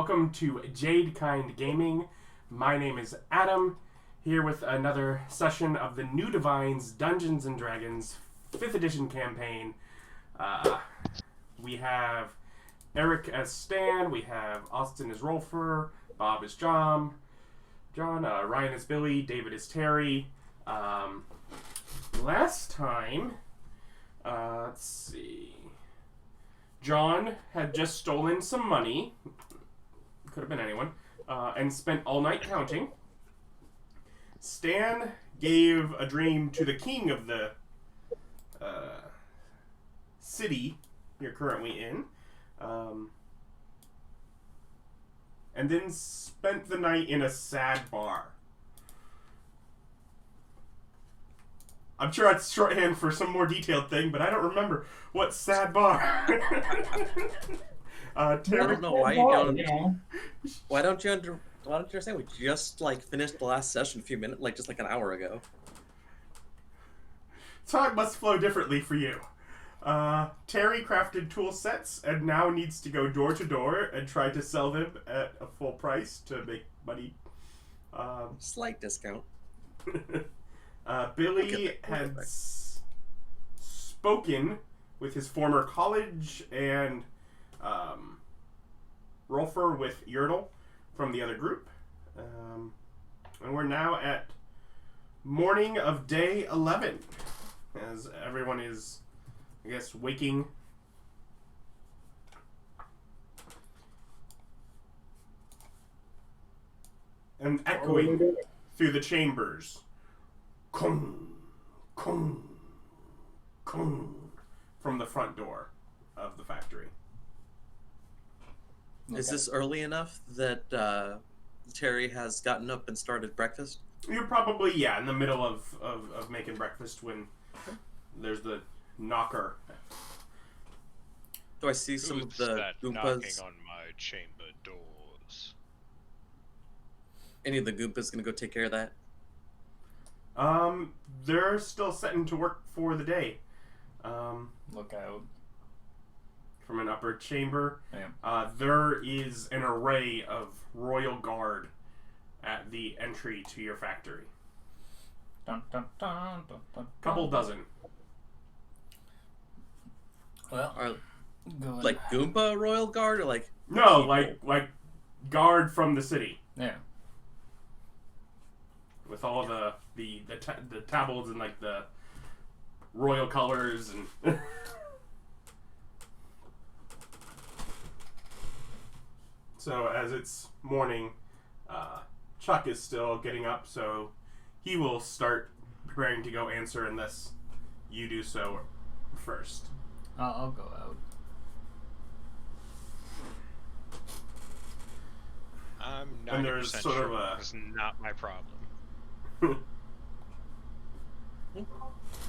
welcome to Jade Kind Gaming. My name is Adam, here with another session of the New Divines Dungeons & Dragons 5th edition campaign. We have Eric as Stan, we have Austin as Rolfur, Bob as John, Ryan as Billy, David as Terry. Last time, let's see, John had just stolen some money, could have been anyone, and spent all night counting. Stan gave a dream to the king of the city you're currently in, and then spent the night in a sad bar. I'm sure that's shorthand for some more detailed thing, but I don't remember what sad bar. I don't know why you don't. Why don't you understand? We just finished the last session a few minutes, just an hour ago. Talk must flow differently for you. Terry crafted tool sets and now needs to go door to door and try to sell them at a full price to make money. Slight discount. Billy had spoken with his former college and Rolfur with Yertle from the other group. And we're now at morning of day 11 as everyone is, I guess, waking. And echoing through the chambers. Kung, kung, kung, from the front door of the factory. Okay. Is this early enough that Terry has gotten up and started breakfast? You're probably, in the middle of making breakfast when there's the knocker. Do I see some of the Goombas knocking on my chamber doors? Any of the Goombas gonna go take care of that? They're still setting to work for the day. Look out. From an upper chamber. Yeah. There is an array of royal guard at the entry to your factory. Dun, dun, dun, dun, dun, Couple dozen. Well, are Goomba royal guard or No, people? like guard from the city. Yeah. With all the tabloids and the royal colors and So as it's morning, Chuck is still getting up, so he will start preparing to go answer unless you do so first. I'll go out. I'm 90% And there's sort sure of a... it's not my problem.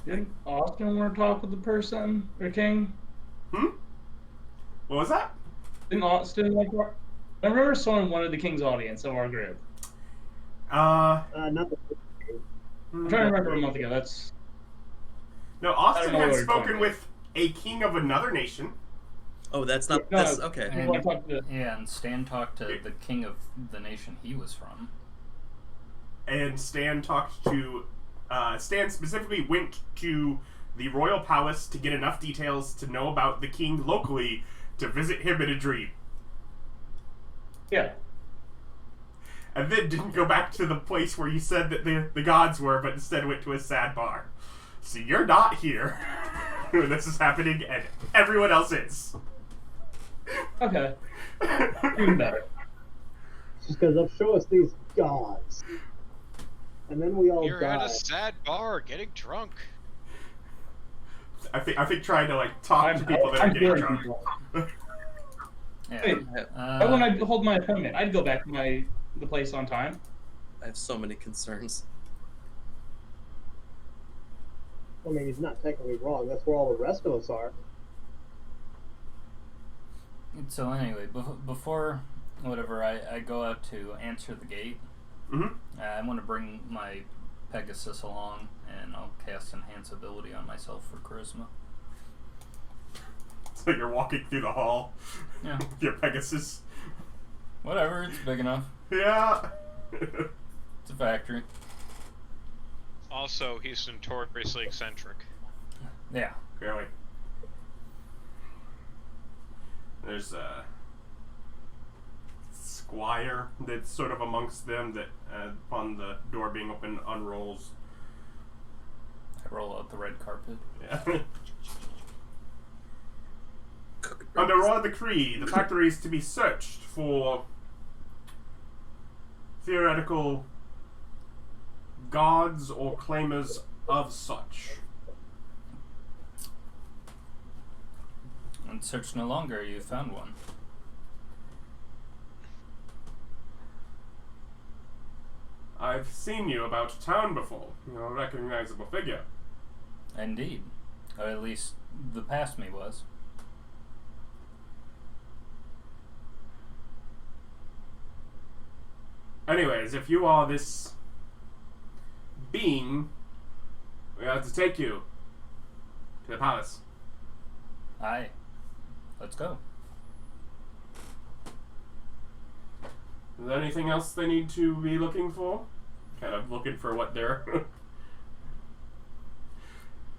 Didn't Austin want to talk with the person, or king? What was that? Didn't Austin I remember someone wanted the king's audience of our group. Not the I'm trying to remember a month ago. No, Austin I don't know had where spoken you're with a king of another nation. Oh, that's not. No, that's okay. I want to talk to And Stan talked to the king of the nation he was from. And Stan talked to... Stan specifically went to the royal palace to get enough details to know about the king locally to visit him in a dream. Yeah. And then didn't go back to the place where you said that the gods were, but instead went to a sad bar. So you're not here when this is happening, and everyone else is. Okay. Even better. Just because they'll show us these gods. And then we all You're die. at a sad bar getting drunk. I think trying to talk to people that are I'm getting very drunk. people. Yeah. Hey, when I hold my appointment, I'd go back to the place on time. I have so many concerns. I mean, he's not technically wrong. That's where all the rest of us are. So anyway, before whatever, I go out to answer the gate. Mm-hmm. I want to bring my Pegasus along, and I'll cast Enhance Ability on myself for Charisma. So you're walking through the hall Yeah. with your Pegasus. Whatever, it's big enough. Yeah. It's a factory. Also, he's notoriously eccentric. Yeah. Clearly. There's a squire that's sort of amongst them that, upon the door being open, unrolls. I roll out the red carpet. Yeah. Under royal decree, the factory is to be searched for theoretical gods or claimers of such. And search no longer, you found one. I've seen you about town before. You're a recognizable figure. Indeed. Or at least the past me was. Anyways, if you are this being, we have to take you to the palace. Aye. Let's go. Is there anything else they need to be looking for? Kind of looking for what they're...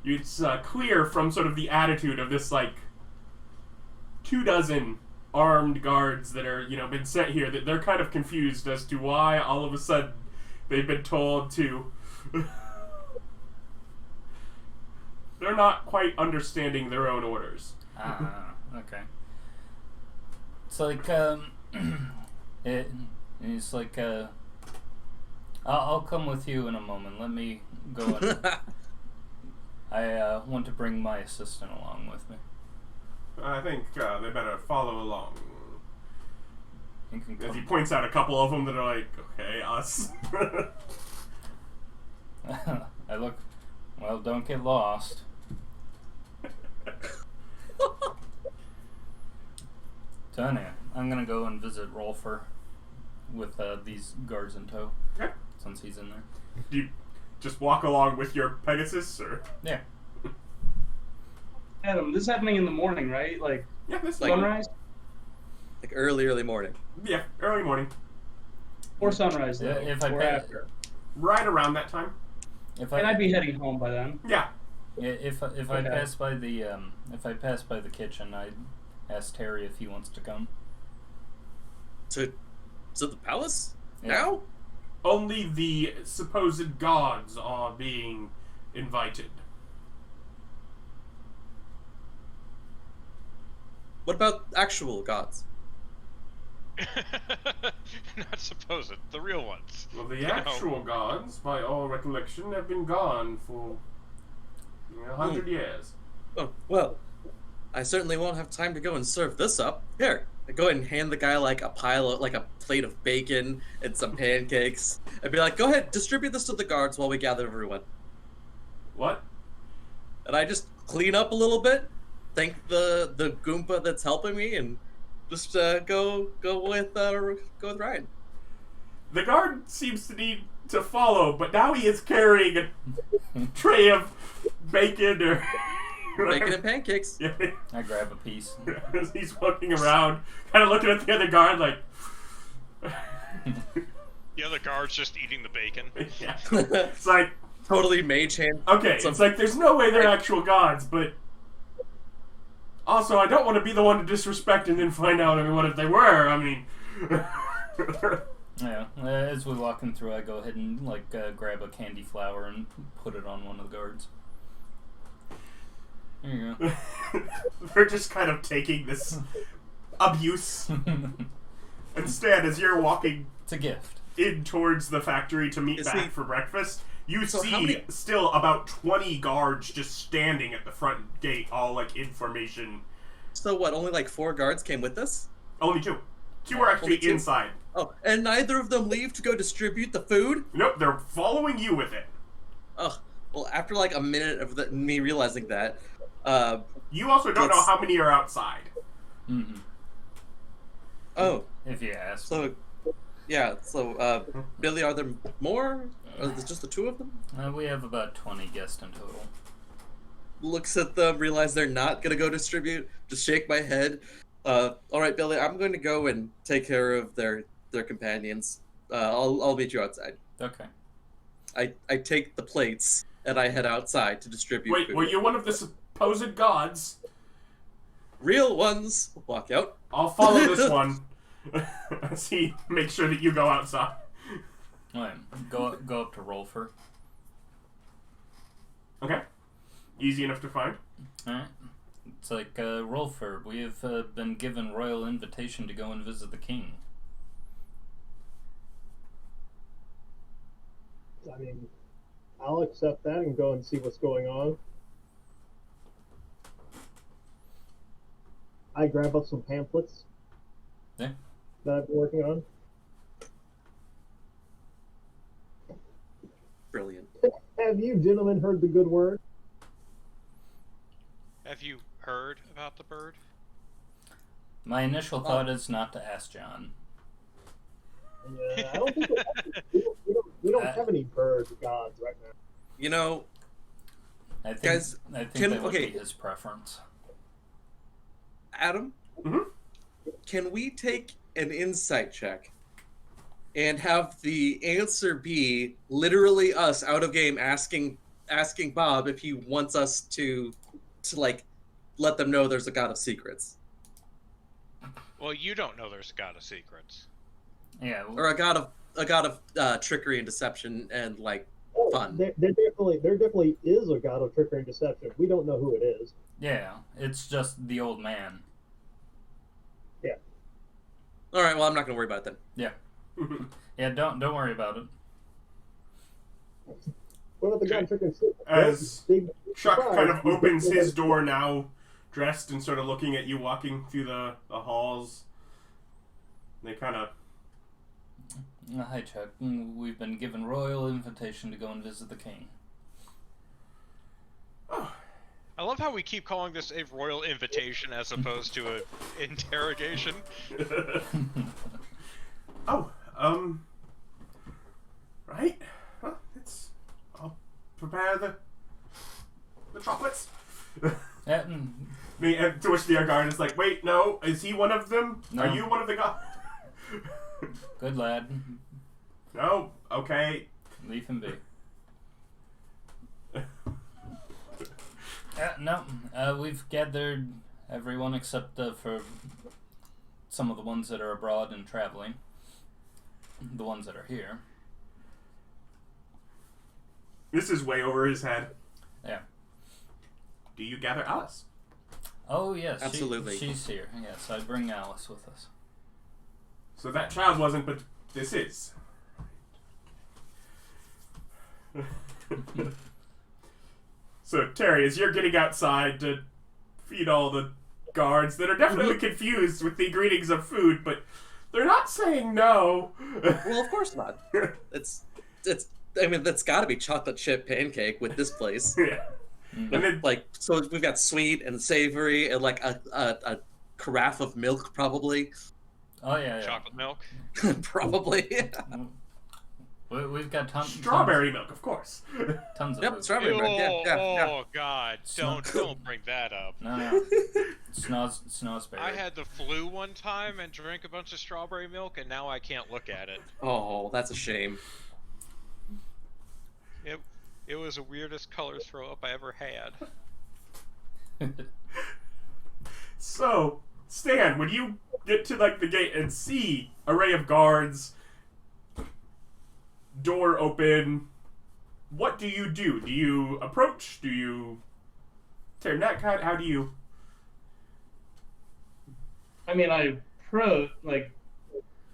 It's clear from sort of the attitude of this, like, 24 armed guards that are, been sent here, that they're kind of confused as to why all of a sudden they've been told to... They're not quite understanding their own orders. Okay. It's like, it's like, I'll come with you in a moment. Let me go and... I want to bring my assistant along with me. I think they better follow along. He can As he come. points out a couple of them that are like, okay, us. I look, well, don't get lost. So anyway, I'm gonna go and visit Rolfur with these guards in tow, Okay. since he's in there. Do you just walk along with your Pegasus, or? Yeah. Adam, this is happening in the morning, right? Like Yeah, this is Like- sunrise Like early morning. yeah, early morning. or sunrise, though, Yeah, if I or pay- after. Right around that time. If And I'd be heading home by then. Yeah. if I Okay. pass by the kitchen, I'd ask Terry if he wants to come. To the palace? Yeah. Now? Only the supposed gods are being invited. What about actual gods? Not supposed, the real ones. Well, the You know. actual gods, by all recollection, have been gone for 100 years. Oh, well, I certainly won't have time to go and serve this up. Here, I go ahead and hand the guy like a plate of bacon and some pancakes, and be like, go ahead, distribute this to the guards while we gather everyone. What? And I just clean up a little bit, thank the Goomba that's helping me, and just go with Ryan. The guard seems to need to follow, but now he is carrying a tray of bacon or Bacon and pancakes. Yeah. I grab a piece. As he's walking around, kind of looking at the other guard like. The other guard's just eating the bacon. Yeah. It's like, Totally mage hand. okay, Some- it's like there's no way they're actual gods, but also I don't want to be the one to disrespect and then find out. I mean, what if they were? I mean. Yeah. As we're walking through, I go ahead and grab a candy flower and put it on one of the guards. There you go. They're just kind of taking this abuse. Instead, as you're walking It's a gift. in towards the factory to meet Is back he- for breakfast, you So see how many- still about 20 guards just standing at the front gate, all like information. So what? Only like 4 guards came with us? Only 2. 2 are actually Only 2? inside. Oh, and neither of them leave to go distribute the food? Nope, they're following you with it. Oh, well, after like a minute of me realizing that, You also don't know It's- how many are outside. Mm-hmm. oh, If you ask. so, yeah, so, Billy, are there more? Or is it just the 2 of them? We have about 20 guests in total. Looks at them, realize they're not gonna go distribute, just shake my head. All right, Billy. I'm going to go and take care of their companions. I'll meet you outside. Okay. I take the plates and I head outside to distribute Wait, food. were you one of the supposed gods? Real ones. Walk out. I'll follow this one. As he makes sure that you go outside. Alright, go up to Rolfur. Okay. Easy enough to find. Alright. It's like, Rolfur, we have been given royal invitation to go and visit the king. I mean, I'll accept that and go and see what's going on. I grab up some pamphlets Yeah. that I've been working on. Brilliant. Have you gentlemen heard the good word? Have you heard about the bird? My initial thought is not to ask John. Yeah, I don't think we don't have any bird gods right now. You know, I think, Guys, I think can- that would okay. be his preference. Adam, Mhm. can we take an insight check and have the answer be literally us out of game asking Bob if he wants us to like let them know there's a god of secrets Well, you don't know there's a god of secrets. Yeah. or a god of trickery and deception and like Oh, fun. there definitely is a god of trickery and deception. We don't know who it is. Yeah, it's just the old man. All right, well I'm not gonna worry about it then. Yeah, don't worry about it. What about the god of trickery and deception? As Big Chuck surprise. kind of opens his door now, dressed and sort of looking at you walking through the halls. They kind of... Hi, Chuck. We've been given royal invitation to go and visit the king. I love how we keep calling this a royal invitation as opposed to an interrogation. Oh, right. Well, I'll prepare the chocolates. Yeah, To which the guard is like, wait, no, is he one of them? No. Are you one of the guys? good lad. No, okay. Leave him be. No, we've gathered everyone except for some of the ones that are abroad and traveling. The ones that are here. This is way over his head. Yeah. Do you gather Alice? Oh, yes. Absolutely. She's here. Yes, I bring Alice with us. So that child wasn't, but this is. So, Terry, as you're getting outside to feed all the guards that are definitely confused with the greetings of food, but they're not saying no. Well, of course not. It's I mean that's got to be chocolate chip pancake with this place. Yeah. And then, Like so we've got sweet and savory and like a carafe of milk probably. Oh, yeah. Chocolate milk. Probably. We've got strawberry milk, of course. tons of Yep, food. strawberry milk. Yeah. Oh God! Don't bring that up. No. Snozberry. I had the flu one time and drank a bunch of strawberry milk, and now I can't look at it. Oh, that's a shame. It was the weirdest color throw up I ever had. So, Stan, when you get to like the gate and see array of guards, door open, what do you do? Do you approach? Do you tear neck? How do you? I mean, do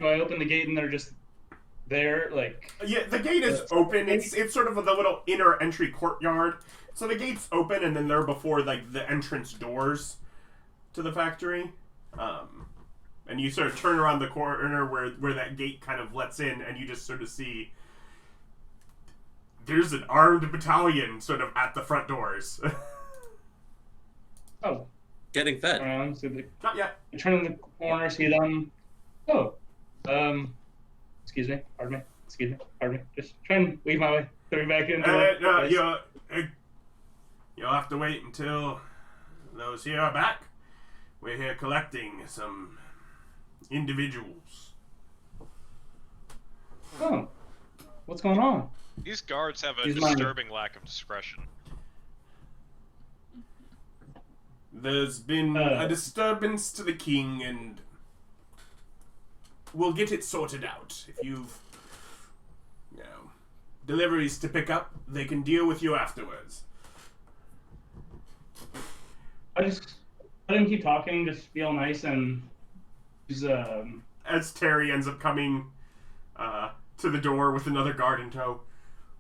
I open the gate and they're just there? Like, Yeah, the gate is open. It's sort of the little inner entry courtyard. So the gate's open, and then they're before like the entrance doors to the factory. And you sort of turn around the corner where that gate kind of lets in, and you just sort of see there's an armed battalion sort of at the front doors. oh, Getting fed. around, so they Not yet. turn in the corner, see them. Oh, excuse me, pardon me, just try and weave my way through back into You'll have to wait until those here are back. We're here collecting some individuals. Oh, what's going on? These guards have a Use mine. disturbing lack of discretion. There's been a disturbance to the king, and we'll get it sorted out. If you've, deliveries to pick up, they can deal with you afterwards. I let him keep talking, just feel nice, and he's As Terry ends up coming to the door with another guard in tow,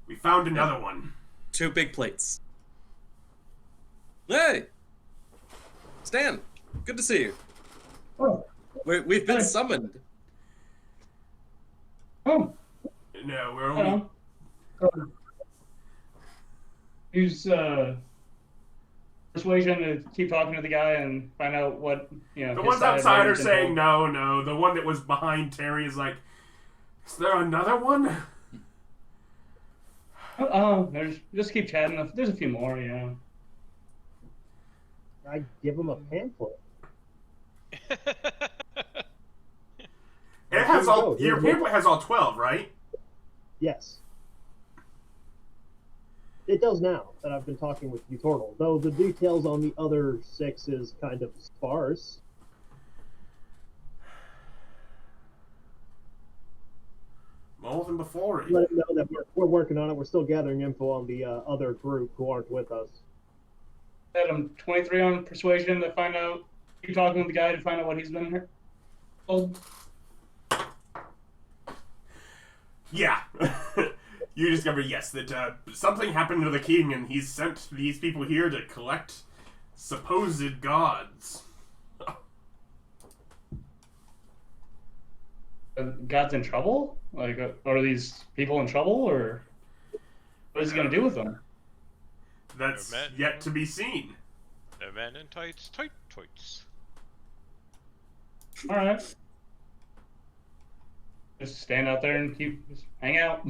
we found another one. 2 big plates. Hey! Stan, good to see you. Oh. We've been summoned. Oh. No, we're only... Use persuasion to keep talking to the guy and find out what, The his ones side outside are is saying involved. no. The one that was behind Terry is like, is there another one? Oh, just keep chatting. There's a few more, I give him a pamphlet. It has all... Here Your we go. pamphlet has all 12, right? Yes. It does now that I've been talking with you, Turtle, though the details on the other 6 is kind of sparse. More than before. Let him know that we're working on it. We're still gathering info on the other group who aren't with us. Had him 23 on persuasion to find out. Keep talking with the guy to find out what he's been here. Told. Yeah. You discover, yes, that something happened to the king, and he's sent these people here to collect supposed gods. God's in trouble? Like, are these people in trouble, or what is he gonna do with them? That's yet to be seen. No man in tights, tight tights. All right. Just stand out there and just hang out.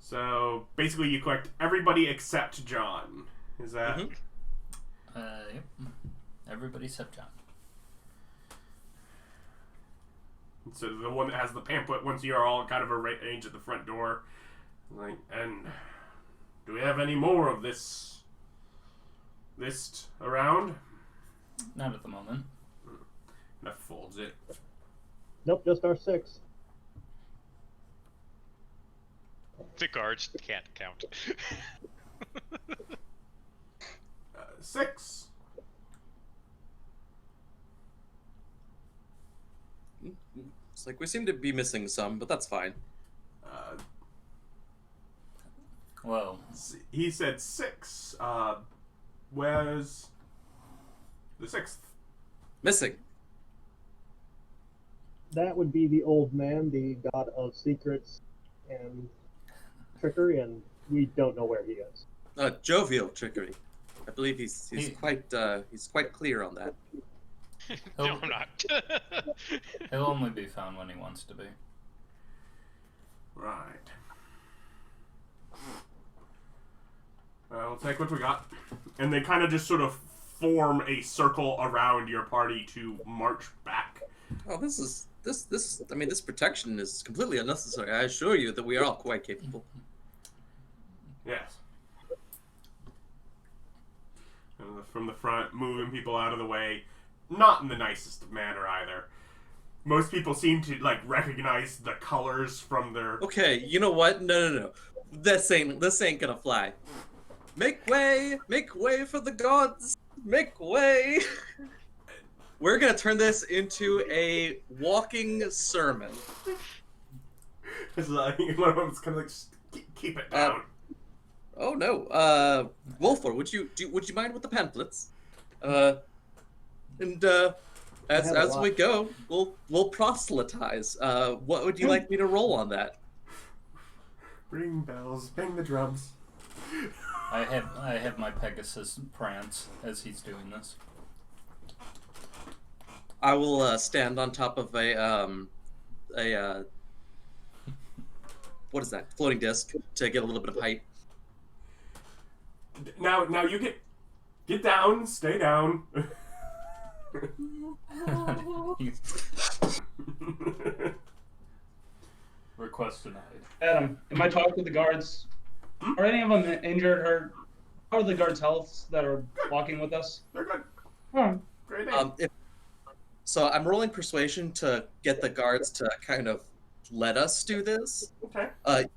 So, basically you collect everybody except John. Is that... Mhm. Yep. Everybody except John. So the one that has the pamphlet, once you're all kind of arranged at the front door. Like, and do we have any more of this list around? Not at the moment. That folds it. Nope, just our 6. The guards can't count. 6. It's like we seem to be missing some, but that's fine. Well, He said 6. Where's the 6th? Missing. That would be the old man, the god of secrets and trickery, and we don't know where he is. Jovial trickery. I believe he's quite clear on that. No, I'm not. he'll only be found when he wants to be. Right. We'll take what we got. And they kind of just sort of form a circle around your party to march back. Oh, this protection is completely unnecessary. I assure you that we are all quite capable. Yes. And from the front, moving people out of the way. Not in the nicest of manner either. Most people seem to recognize the colors from their... Okay, you know what? No. This ain't gonna fly. Make way for the gods. Make way. We're gonna turn this into a walking sermon. It's like, one of them's kind of like, just keep it down. Oh no, Rolfur, would you mind with the pamphlets? And as we go, we'll proselytize. What would you like me to roll on that? Ring bells, bang the drums. I have my Pegasus prance as he's doing this. I will stand on top of a what is that? Floating disc to get a little bit of height. Now you get Get down. Stay down. Request denied. Adam, in my talk with the guards, are any of them injured or how are the guards' healths that are walking with us? They're good. Oh, Great name. So I'm rolling persuasion to get the guards to kind of let us do this, Okay.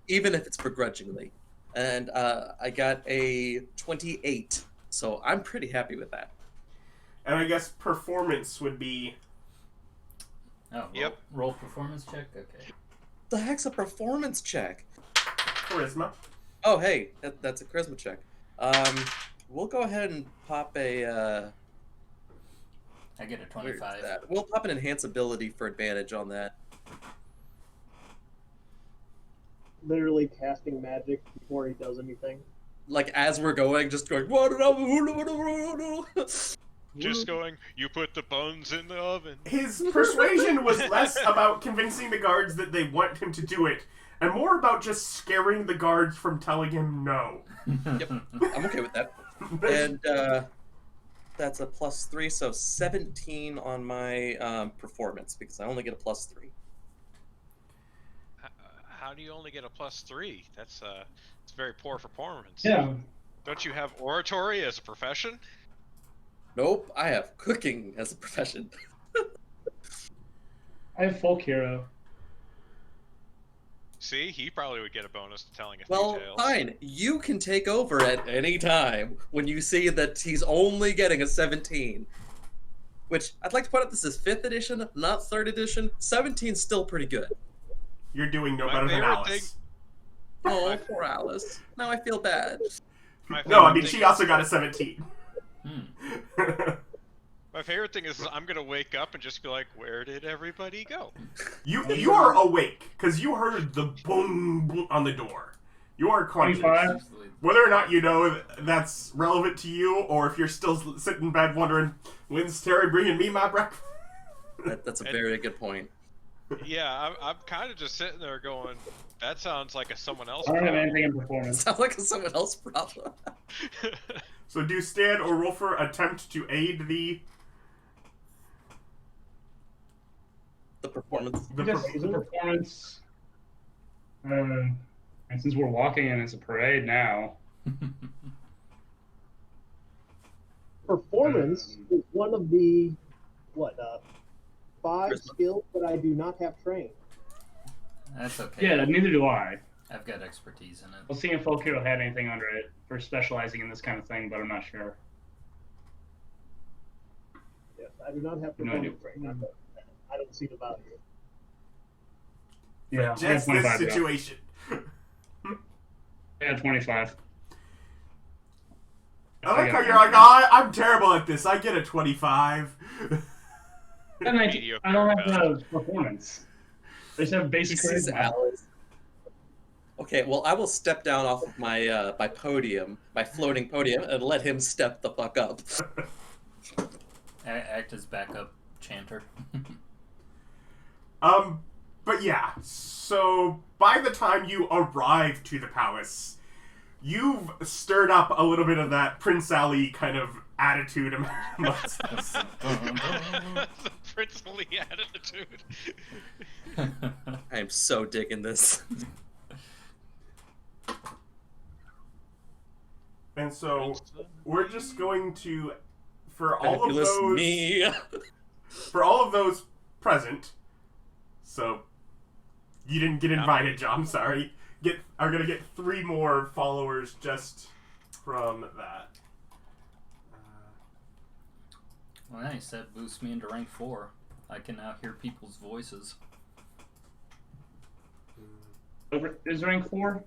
even if it's begrudgingly. And I got a 28, so I'm pretty happy with that. And I guess performance would be... Oh, Yep. Roll performance check? Okay. The heck's a performance check? charisma. Oh, hey, that's a charisma check. We'll go ahead and pop a... I get a where is 25. that? We'll pop an enhance ability for advantage on that. Literally casting magic before he does anything. Like, as we're going, just going... Just going, you put the bones in the oven. His persuasion was less about convincing the guards that they want him to do it, and more about just scaring the guards from telling him no. Yep, I'm okay with that. And that's a +3, so 17 on my performance, because I only get a +3. How do you only get a +3? That's it's very poor performance. yeah. Don't you have oratory as a profession? Nope, I have cooking as a profession. I have folk hero. See, he probably would get a bonus to telling a Well, few tales. fine. You can take over at any time when you see that he's only getting a 17. Which, I'd like to point out this is 5th edition, not 3rd edition. 17's still pretty good. You're doing no My better than favorite Alice. Oh, poor Alice. Now I feel bad. My No, I favorite mean, thing she is- also got a 17. My favorite thing is I'm gonna wake up and just be like, where did everybody go? You are awake, because you heard the boom, boom on the door. You are conscious. 25? Whether or not you know that's relevant to you, or if you're still sitting in bed wondering, when's Terry bringing me my breakfast? That's a very good point. Yeah, I'm kind of just sitting there going, that sounds like a someone else. I don't have problem." anything in performance. Sounds like a someone else's problem. So do Stan or Rolfur attempt to aid the performance. the Just the performance. And since we're walking and it's a parade now, Performance is one of the, 5 Charisma. skills that I do not have trained. That's okay. yeah, neither do I. I've got expertise in it. We'll see if folk hero had anything under it for specializing in this kind of thing, but I'm not sure. Yes, I do not have No idea. performance trained. I don't see the value. Yeah, I got just this 25. Yeah. situation. Yeah, 25. I like I how got you're like, oh, I'm terrible at this. I get a 25. And Mediocre I don't have best. the performance. I just have He basic sees charisma. Alice. Okay, well, I will step down off of my my podium, my floating podium, and let him step the fuck up. Act as backup chanter. But yeah, so by the time you arrive to the palace, you've stirred up a little bit of that Prince Ali kind of attitude amongst us. The princely attitude. I am so digging this. And so we're just going to, for all of Fabulous those, me. for all of those present. So you didn't get invited, John. Sorry. Are gonna get 3 more followers just from that. Well, nice. That boosts me into rank 4. I can now hear people's voices. Is rank 4?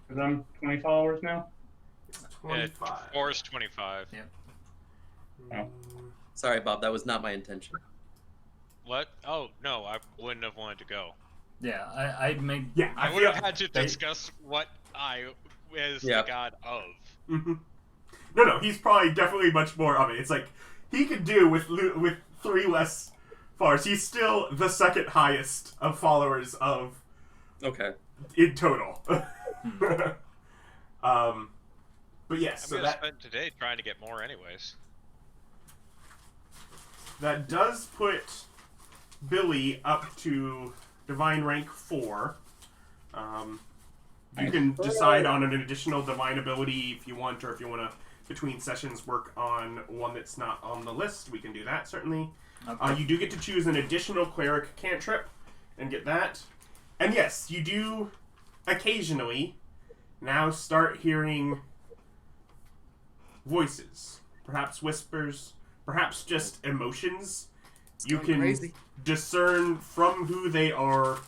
Because I'm 20 followers now. It's Yeah, 25. 4 is 25. Oh. Sorry, Bob, that was not my intention. What? Oh, no, I wouldn't have wanted to go. Yeah, I'd made. Yeah, I I would have feel. had to discuss what I is Yeah. the god of. Mhm. No, he's probably definitely much more of it. It's like he could do with 3 less followers. He's still the second highest of followers of Okay. in total. But yes, I'm so gonna spend today trying to get more anyways. that does put Billy up to divine rank 4. You can decide on an additional divine ability if you want, or if you want to, between sessions, work on one that's not on the list. We can do that, certainly. Okay. You do get to choose an additional cleric cantrip and get that. And yes, you do occasionally now start hearing voices, perhaps whispers, perhaps just emotions. You can crazy. discern from who they are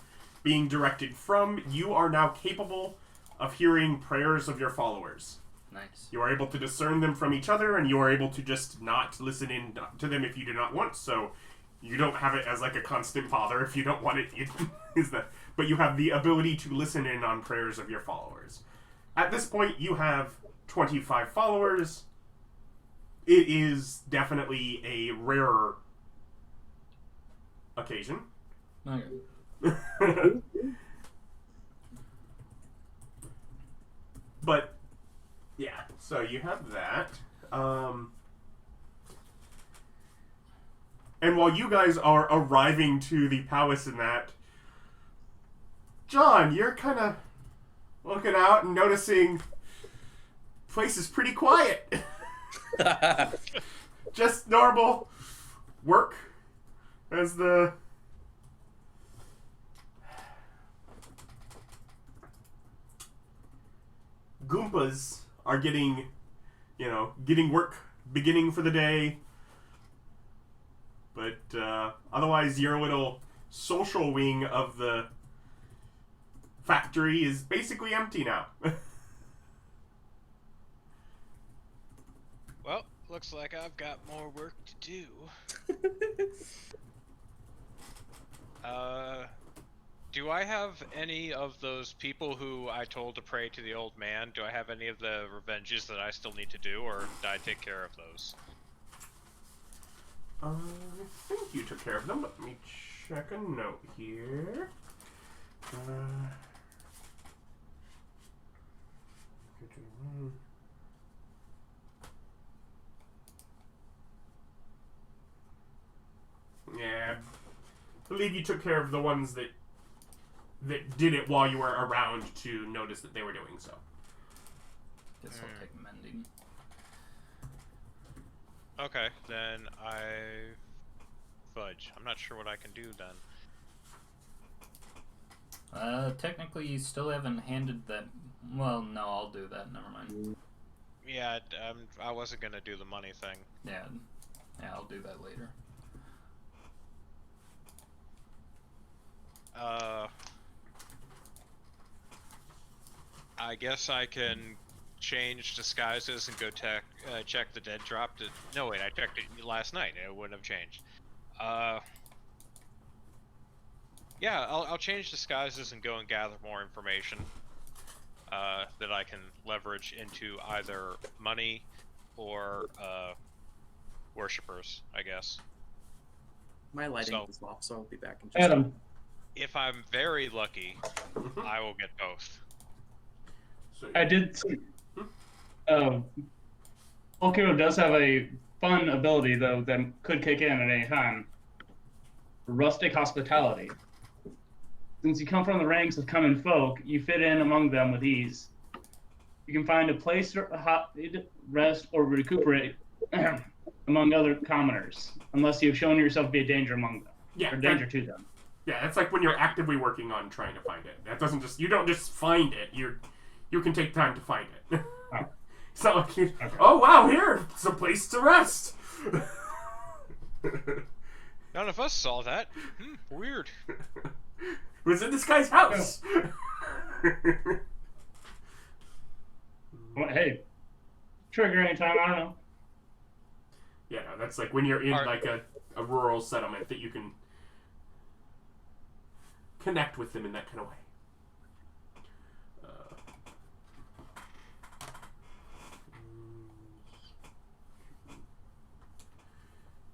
being directed from. You are now capable of hearing prayers of your followers. Nice. You are able to discern them from each other, and you are able to just not listen in to them if you do not want. So you don't have it as like a constant bother if you don't want it. Is that? But you have the ability to listen in on prayers of your followers. At this point, you have 25 followers. It is definitely a rarer occasion. Okay. But yeah, so you have that. And while you guys are arriving to the palace and that, John, you're kind of looking out and noticing the place is pretty quiet. Just normal work as the Goompas are getting work beginning for the day. But otherwise, your little social wing of the factory is basically empty now. Well, looks like I've got more work to do. Do I have any of those people who I told to pray to the old man? Do I have any of the revenges that I still need to do, or did I take care of those? I think you took care of them. Let me check a note here. Yeah, I believe you took care of the ones that did it while you were around to notice that they were doing so. Guess I'll take mending. Okay, then fudge. I'm not sure what I can do then. Technically, you still haven't handed that. Well, no, I'll do that. Never mind. Yeah, I wasn't gonna do the money thing. Yeah, I'll do that later. I guess I can change disguises and go check the dead drop. No, wait, I checked it last night. It wouldn't have changed. Yeah, I'll change disguises and go and gather more information that I can leverage into either money or worshippers, I guess. My lighting So- is off, so I'll be back in just Adam, If I'm very lucky, I will get both. So I did see. Volcano does have a fun ability, though, that could kick in at any time. Rustic hospitality. Since you come from the ranks of common folk, you fit in among them with ease. You can find a place to rest or recuperate among other commoners, unless you have shown yourself to be a danger among them, yeah, or danger to them. yeah, that's like when you're actively working on trying to find it. That doesn't just, you don't just find it. You can take time to find it. Oh. It's not like you, Okay. oh wow, here's a place to rest. None of us saw that. Weird. It was in this guy's house. Well, hey, trigger anytime, I don't know. Yeah, no, that's like when you're in like a rural settlement that you can connect with them in that kind of way.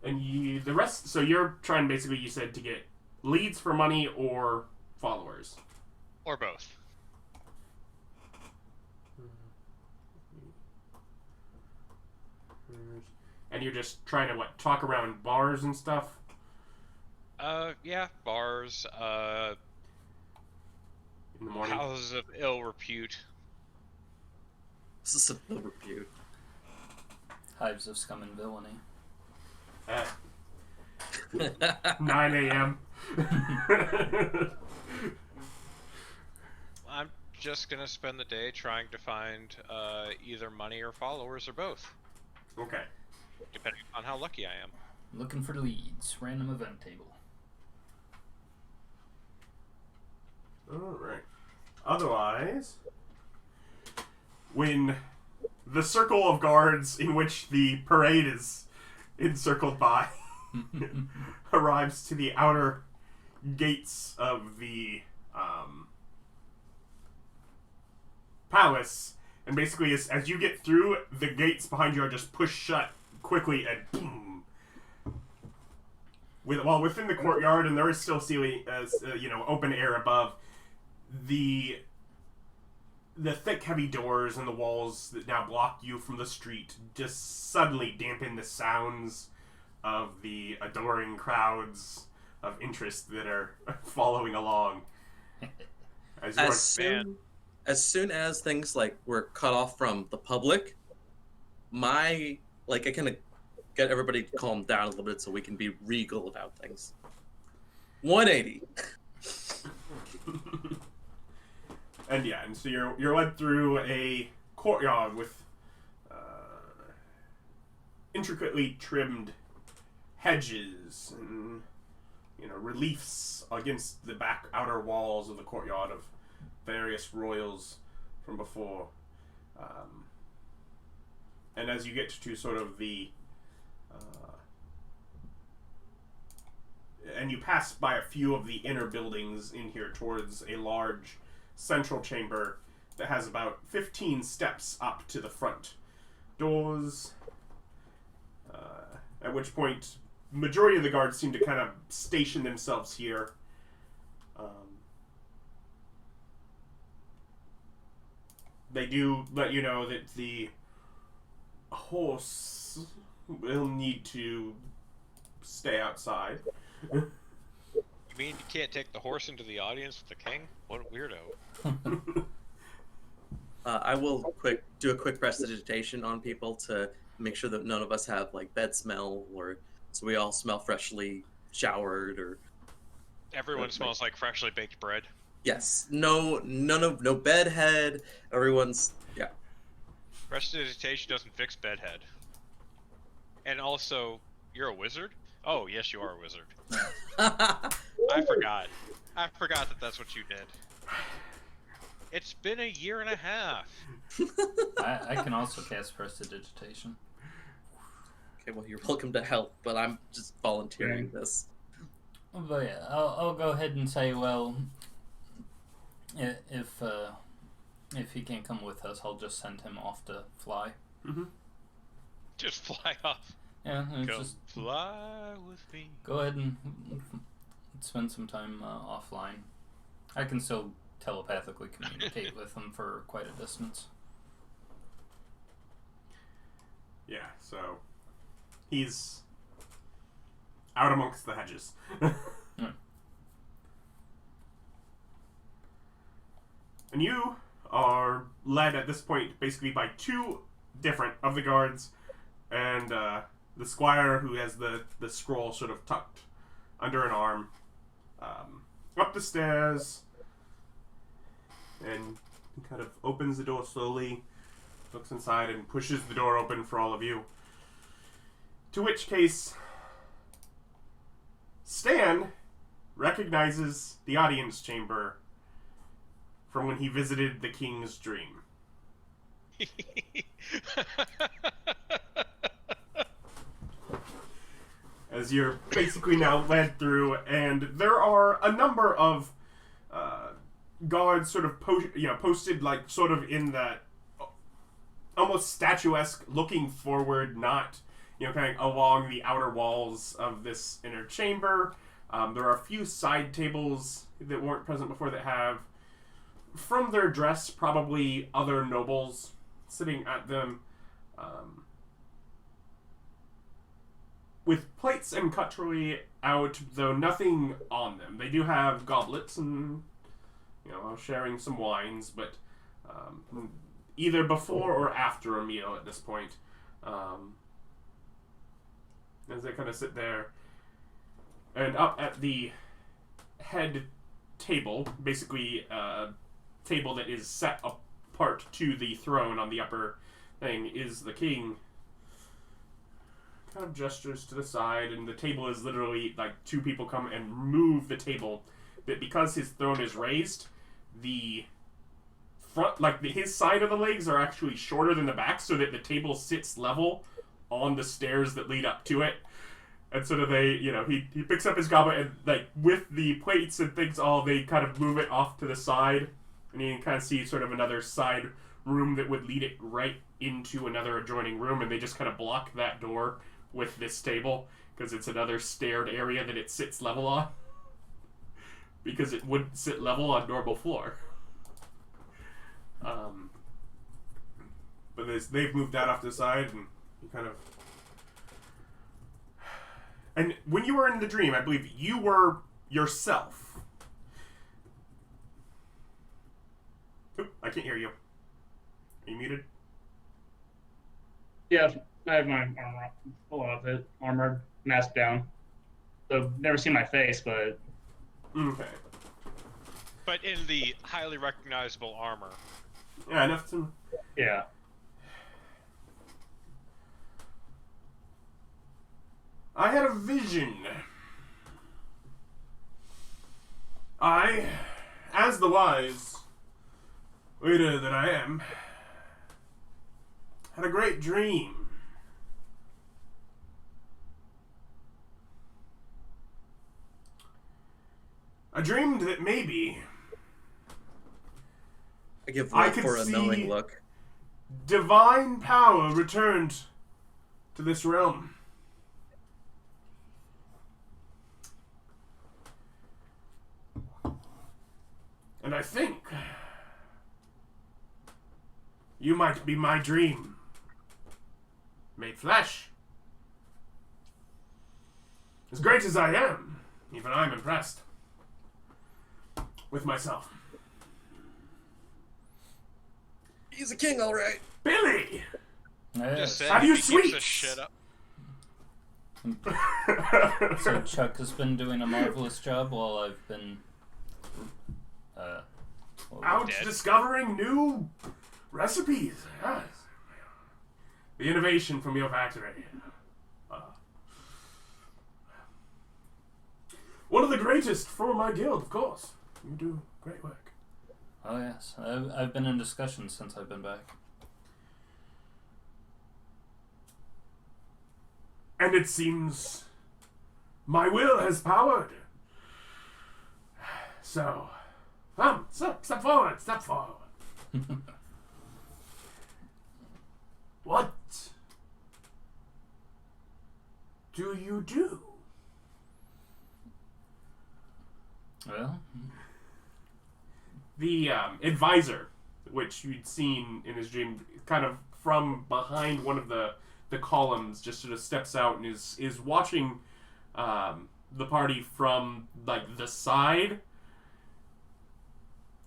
And the rest, so you're trying basically, you said, to get leads for money or followers. Or both. you're just trying to talk around bars and stuff? Yeah, bars, In the morning. houses of ill repute. This is some ill repute. Hives of scum and villainy. At 9 a.m. I'm just gonna spend the day trying to find either money or followers or both, Okay. depending on how lucky I am. Looking for leads. Random event table. Alright. Otherwise, when the circle of guards in which the parade is encircled by arrives to the outer gates of the palace, and basically as you get through, the gates behind you are just pushed shut quickly and boom. While within the courtyard, and there is still ceiling, open air above, the thick, heavy doors and the walls that now block you from the street just suddenly dampen the sounds of the adoring crowds of interest that are following along. As soon as things like were cut off from the public, I kind of get everybody to calm down a little bit so we can be regal about things. 180. And so you're led through a courtyard with intricately trimmed hedges and reliefs against the back outer walls of the courtyard of various royals from before. And as you get to sort of the and you pass by a few of the inner buildings in here towards a large central chamber that has about 15 steps up to the front doors, at which point majority of the guards seem to kind of station themselves here. They do let you know that the horse will need to stay outside. You mean you can't take the horse into the audience with the king? What a weirdo. I will do a quick prestidigitation on people to make sure that none of us have like bad smell, or so we all smell freshly showered, or Everyone smells like freshly baked bread. yes, no bedhead. Everyone's Prestidigitation doesn't fix bedhead. And also, you're a wizard? Oh, yes, you are a wizard. I forgot. I forgot that that's what you did. It's been a year and a half. I can also cast prestidigitation. Okay, well, you're welcome to help, but I'm just volunteering this. But yeah, I'll go ahead and say, well, if he can't come with us, I'll just send him off to fly. Mm-hmm. Just fly off. Yeah, and Come just fly with me. go ahead and spend some time offline. I can still telepathically communicate with him for quite a distance. Yeah, so he's out amongst the hedges. And you are led at this point basically by two different of the guards and the squire who has the scroll sort of tucked under an arm up the stairs, and he kind of opens the door slowly, looks inside, and pushes the door open for all of you. To which case, Stan recognizes the audience chamber from when he visited the king's dream. As you're basically now led through, and there are a number of guards sort of posted like sort of in that almost statuesque looking forward, not kind of along the outer walls of this inner chamber. There are a few side tables that weren't present before that have, from their dress, probably other nobles sitting at them. with plates and cutlery out, though nothing on them. They do have goblets and, sharing some wines, but either before or after a meal at this point. As they kind of sit there. And up at the head table, basically a table that is set apart to the throne on the upper thing, is the king. Kind of gestures to the side, and the table is literally like two people come and move the table. But because his throne is raised, the front, his side of the legs are actually shorter than the back, so that the table sits level on the stairs that lead up to it. And sort of he picks up his goblet and with the plates and things they kind of move it off to the side, and you can kind of see sort of another side room that would lead it right into another adjoining room, and they just kind of block that door with this table because it's another staired area that it sits level on, because it wouldn't sit level on normal floor. But they've moved that off to the side, and you kind of. And when you were in the dream, I believe you were yourself. Oop, I can't hear you. Are you muted? Yeah, I have my armor full outfit, armored, mask down. So never seen my face, but Okay. But in the highly recognizable armor. Yeah, enough to. yeah. I had a vision. I, as the wise leader that I am, had a great dream. I dreamed that maybe I give I could Rolfur a see knowing look. divine power returned to this realm. And I think you might be my dream made flesh. As great as I am, even I'm impressed with myself. He's a king, all right. Billy! Just saying, Have you if he keeps sweets? this shit up. So Chuck has been doing a marvelous job while I've been Out Dead. discovering new recipes. Yes. The innovation from your factory. One of the greatest for my guild, of course. You do great work. Oh yes, I've been in discussions since I've been back. And it seems my will has powered. So, step forward, step forward. What do you do? Well, The advisor, which you'd seen in his dream, kind of from behind one of the columns, just sort of steps out and is watching the party from the side.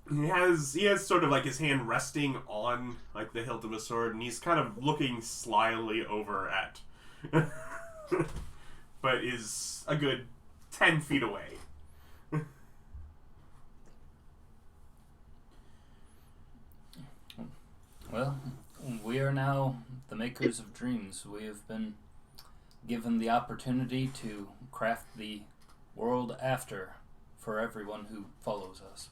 He has sort of his hand resting on the hilt of a sword, and he's kind of looking slyly over at, but is a good 10 feet away. well, we are now the makers of dreams. We have been given the opportunity to craft the world after for everyone who follows us.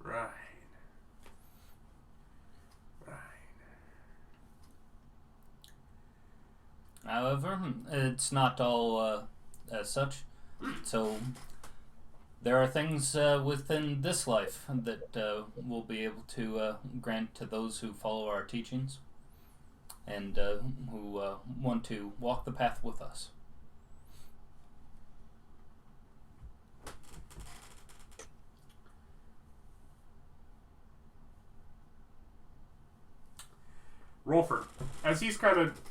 Right. However, it's not all as such. So there are things within this life that we'll be able to grant to those who follow our teachings and who want to walk the path with us. Rolfur, as he's kind of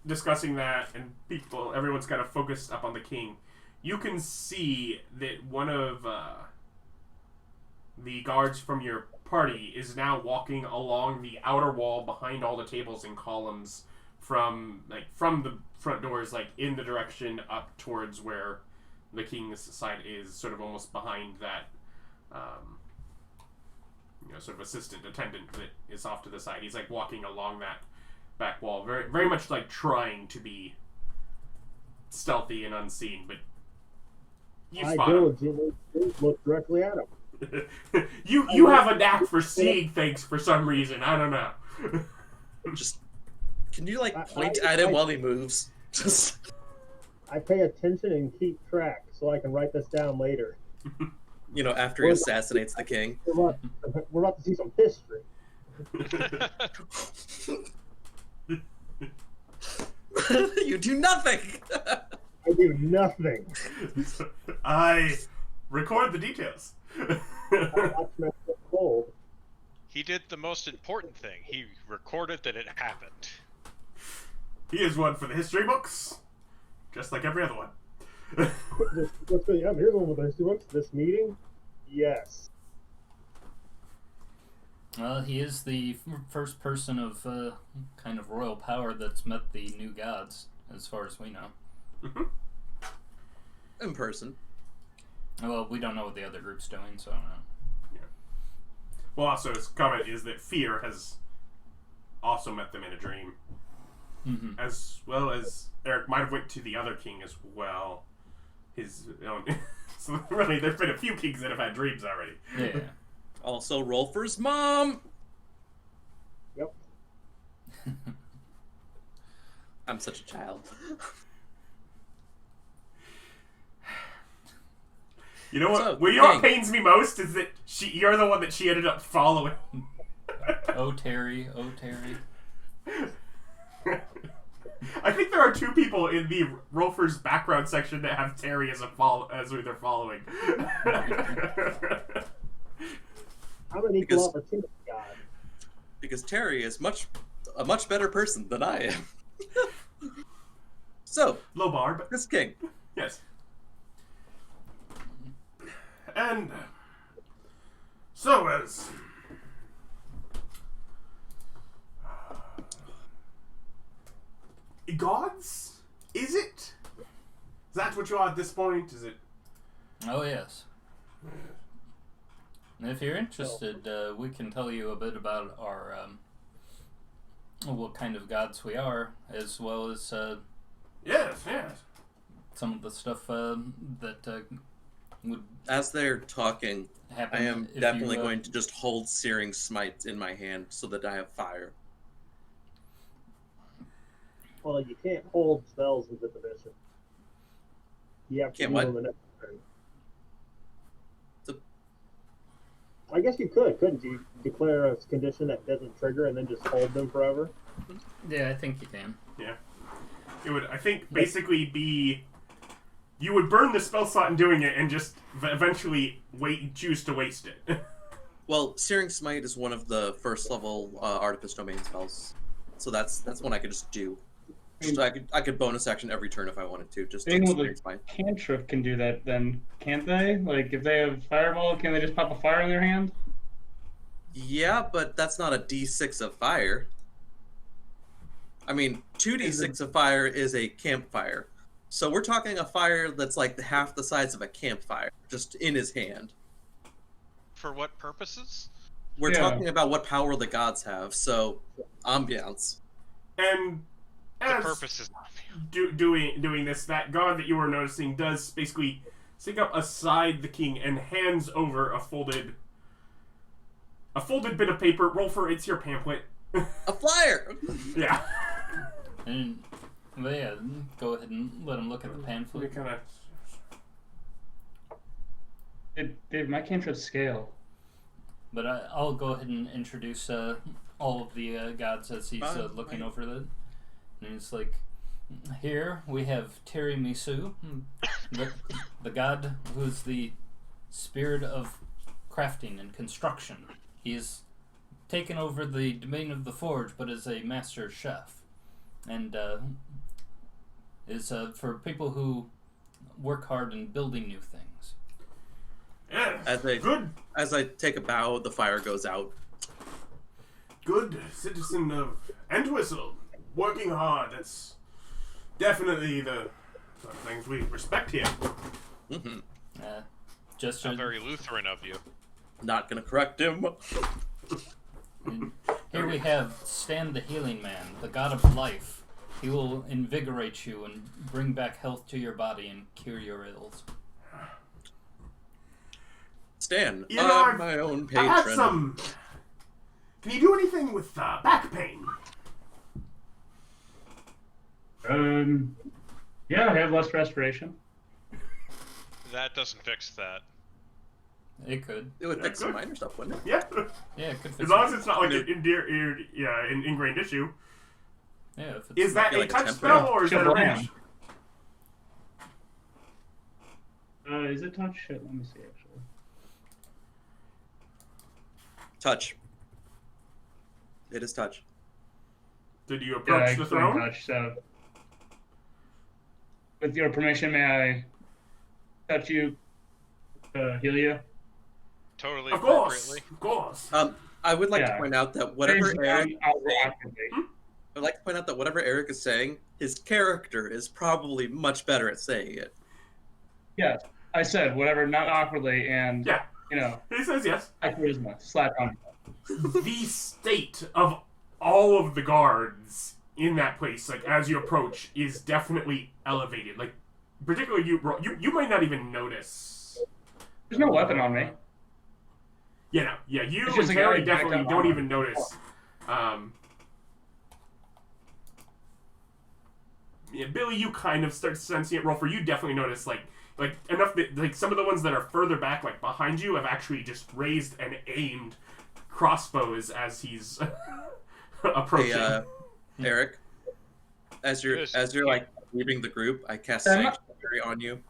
discussing that, and everyone's kind of focused up on the king, you can see that one of the guards from your party is now walking along the outer wall behind all the tables and columns from the front doors, like in the direction up towards where the king's side is, sort of almost behind that sort of assistant attendant that is off to the side. He's like walking along that back wall, very very much like trying to be stealthy and unseen, but you I spot him. diligently look directly at him. You have a knack for seeing things for some reason. I don't know. Just can you point at him while he moves? Just I pay attention and keep track so I can write this down later. After he assassinates the king. We're about to see some history. You do nothing. I do nothing. I record the details. I watch my cold. He did the most important thing. He recorded that it happened. He is one for the history books, just like every other one. What's going on? Here's one with the history books. This meeting? Yes. Well, he is the first person of kind of royal power that's met the new gods, as far as we know. In person. Well, we don't know what the other group's doing, so I don't know. Well, also his comment is that Fear has also met them in a dream, as well as Eric might have went to the other king as well. His own. So really, there's been a few kings that have had dreams already. Yeah. Also, Rolfur's mom. Yep. I'm such a child. You know what? So, What pains me most is that you're the one that she ended up following. Oh Terry. I think there are two people in the Rolfur's background section that have Terry as who they're following. I'm an equal opportunity god. Because Terry is a much better person than I am. So, Low bar, but this king. yes. And so as gods, is it? Is that what you are at this point? Is it? Oh, yes. And if you're interested, we can tell you a bit about our what kind of gods we are, as well as Yes. some of the stuff that would As they're talking, happen. I am if definitely you, going to just hold Searing Smite in my hand so that I have fire. Well, you can't hold spells in the division. You have to Can't do what? them the next turn. The- I guess you could, couldn't you? Declare a condition that doesn't trigger and then just hold them forever. Yeah, I think you can. Yeah. It would, I think, basically be. You would burn the spell slot in doing it and just eventually choose to waste it. Well, Searing Smite is one of the first level Artifice Domain spells, so that's one I could just do. Just, I could bonus action every turn if I wanted to. Just Anyone with Searing a Smite. cantrip can do that then, can't they? Like, if they have Fireball, can they just pop a fire in their hand? Yeah, but that's not a D6 of fire. I mean, 2d6 of fire is a campfire. So we're talking a fire that's like half the size of a campfire, just in his hand. For what purposes? We're Yeah. talking about what power the gods have, so ambiance. And The as purpose is not doing this, that god that you were noticing does basically stick up aside the king and hands over a folded bit of paper. Rolfur, it's your pamphlet. A flyer! Yeah. But yeah, go ahead and let him look at the We pamphlet. kind of. Dave, my cantrips scale. But I'll go ahead and introduce all of the gods as he's looking over the. And it's like, here we have Terry Misu, the god who's the spirit of crafting and construction. He has taken over the domain of the forge, but is a master chef. and is for people who work hard in building new things. Yeah, Good. As I take a bow, the fire goes out. Good citizen of Entwhistle, working hard. That's definitely the sort of things we respect here. Mm-hmm. Just How very Lutheran of you. Not gonna correct him. here we have Stan the Healing Man, the god of life. He will invigorate you and bring back health to your body and cure your ills. Stan, You know, I'm my own patron. I had some. Can you do anything with back pain? Yeah, I have less restoration. That doesn't fix that. It could. It would fix some good. minor stuff, wouldn't it? Yeah. Yeah, it could fix As long as it. it's not like an ingrained issue. Yeah, if it's Is that feel a like a touch temporary- spell or is that a range? Is it touch? Shit, let me see actually. Touch. It is touch. Did you Yeah, approach I the can throne? touch, so with your permission, may I touch you, heal you? Totally Of course, appropriately. of course. I would like Yeah. to point out that whatever Raise Eric, down, I'll activate. I'd like to point out that whatever Eric is saying, his character is probably much better at saying it. Yes, I said whatever, not awkwardly, and Yeah. you know, He says yes. high charisma, slap on. The state of all of the guards in that place, like as you approach, is definitely elevated. Like, particularly you might not even notice. There's no weapon on me. You know, yeah, you It's just and a guy Terry with definitely backed up don't armor. even notice. Yeah, Billy, you kind of start sensing it. Rolfur, you definitely notice like enough that like some of the ones that are further back, like behind you, have actually just raised and aimed crossbows as he's approaching. Hey, Eric, as you're Yes. like leaving the group, I cast I'm not- sanctuary on you.